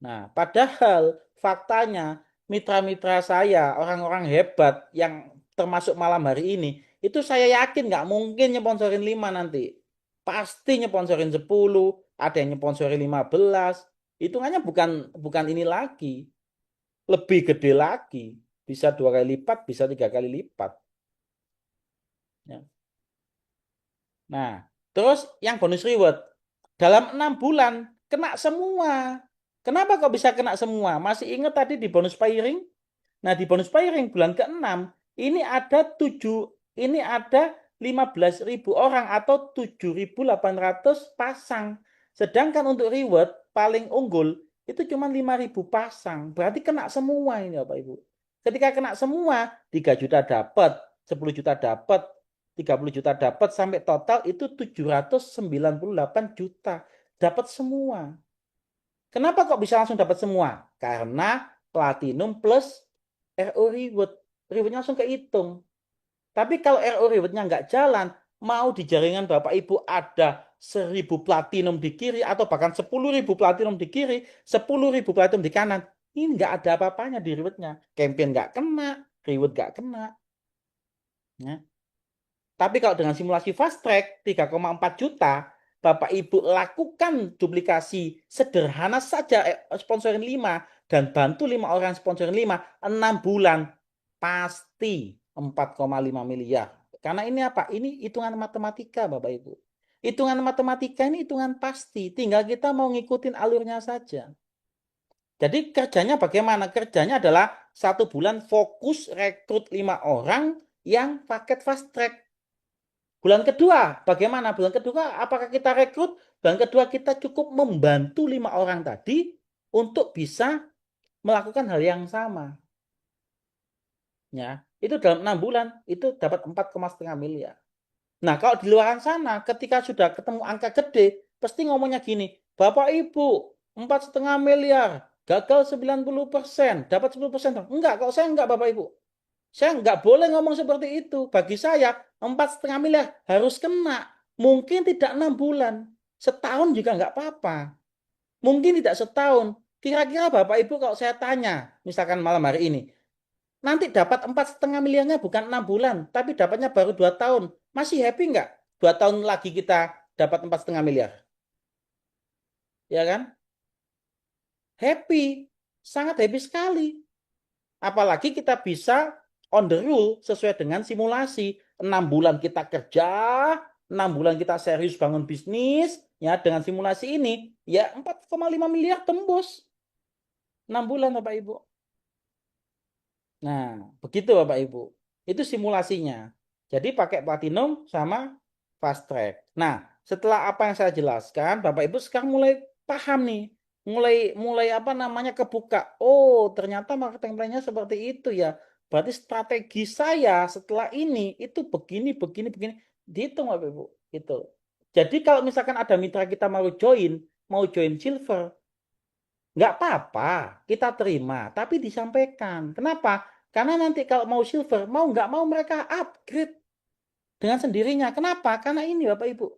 Speaker 1: Nah, padahal faktanya mitra-mitra saya, orang-orang hebat yang termasuk malam hari ini, itu saya yakin nggak mungkin nyponsorin 5 nanti. Pasti nyponsorin 10, ada yang nyponsorin 15. Hitungannya bukan bukan ini lagi, lebih gede lagi. Bisa 2 kali lipat, bisa 3 kali lipat. Ya. Nah, terus yang bonus reward dalam 6 bulan kena semua. Kenapa kok bisa kena semua? Masih ingat tadi di bonus pairing? Nah, di bonus pairing bulan ke-6 ini ada 15.000 orang atau 7.800 pasang. Sedangkan untuk reward paling unggul itu cuma 5.000 pasang. Berarti kena semua ini Bapak Ibu. Ketika kena semua, 3 juta dapat, 10 juta dapat, 30 juta dapat, sampai total itu 798 juta. Dapat semua. Kenapa kok bisa langsung dapat semua? Karena Platinum plus RO Reward. Rewardnya langsung kehitung. Tapi kalau RO Rewardnya nggak jalan, mau di jaringan Bapak Ibu ada 1.000 Platinum di kiri, atau bahkan 10.000 Platinum di kiri, 10.000 Platinum di kanan, ini nggak ada apa-apanya di rewardnya. Campaign nggak kena, reward nggak kena. Ya. Tapi kalau dengan simulasi fast track 3,4 juta, Bapak Ibu lakukan duplikasi sederhana saja, sponsorin 5 dan bantu 5 orang sponsorin 5, 6 bulan pasti 4,5 miliar. Karena ini apa? Ini hitungan matematika Bapak Ibu. Hitungan matematika ini hitungan pasti, tinggal kita mau ngikutin alurnya saja. Jadi kerjanya bagaimana? Kerjanya adalah 1 bulan fokus rekrut 5 orang yang paket fast track. Bulan kedua, bagaimana? Bulan kedua, apakah kita rekrut? Bulan kedua, kita cukup membantu 5 orang tadi untuk bisa melakukan hal yang sama. Ya, itu dalam 6 bulan, itu dapat 4,5 miliar. Nah, kalau di luar sana, ketika sudah ketemu angka gede, pasti ngomongnya gini, Bapak Ibu, 4,5 miliar, gagal 90%, dapat 10%. Enggak, kalau saya enggak Bapak Ibu. Saya nggak boleh ngomong seperti itu. Bagi saya, 4,5 miliar harus kena. Mungkin tidak 6 bulan. Setahun juga nggak apa-apa. Mungkin tidak setahun. Kira-kira Bapak Ibu kalau saya tanya, misalkan malam hari ini, nanti dapat 4,5 miliarnya bukan 6 bulan, tapi dapatnya baru 2 tahun. Masih happy nggak? 2 tahun lagi kita dapat 4,5 miliar. Ya kan? Happy. Sangat happy sekali. Apalagi kita bisa on the rule sesuai dengan simulasi. 6 bulan kita kerja, 6 bulan kita serius bangun bisnis, ya dengan simulasi ini, ya 4,5 miliar tembus. 6 bulan Bapak Ibu. Nah, begitu Bapak Ibu. Itu simulasinya. Jadi pakai platinum sama fast track. Nah, setelah apa yang saya jelaskan, Bapak Ibu sekarang mulai paham nih. Mulai mulai apa namanya kebuka. Oh, ternyata marketing plan-nya seperti itu ya. Berarti strategi saya setelah ini itu begini, begini, begini. Dihitung Bapak Ibu. Gitu. Jadi kalau misalkan ada mitra kita mau join silver, nggak apa-apa, kita terima, tapi disampaikan. Kenapa? Karena nanti kalau mau silver, mau nggak mau mereka upgrade dengan sendirinya. Kenapa? Karena ini Bapak Ibu.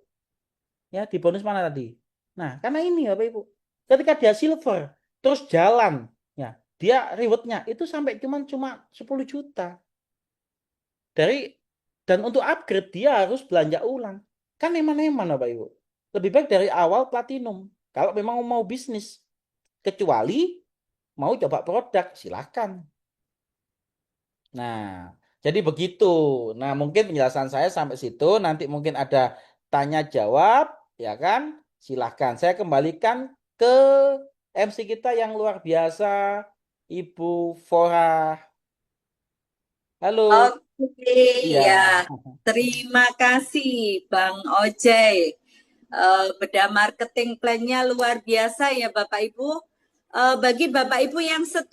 Speaker 1: Ya, di bonus mana tadi? Nah, karena ini Bapak Ibu. Ketika dia silver, terus jalan, ya, dia rewardnya itu sampai cuma 10 juta. Dan untuk upgrade dia harus belanja ulang. Kan eman-eman Bapak Ibu. Lebih baik dari awal platinum. Kalau memang mau bisnis. Kecuali mau coba produk, silahkan. Nah, jadi begitu. Nah, mungkin penjelasan saya sampai situ. Nanti mungkin ada tanya jawab, ya kan? Silahkan. Saya kembalikan ke MC kita yang luar biasa, Ibu Fora. Halo.
Speaker 3: Oke,
Speaker 1: Iya.
Speaker 3: ya. Terima kasih Bang Ojai. Beda marketing plan-nya luar biasa ya Bapak Ibu. Bagi Bapak Ibu yang setuju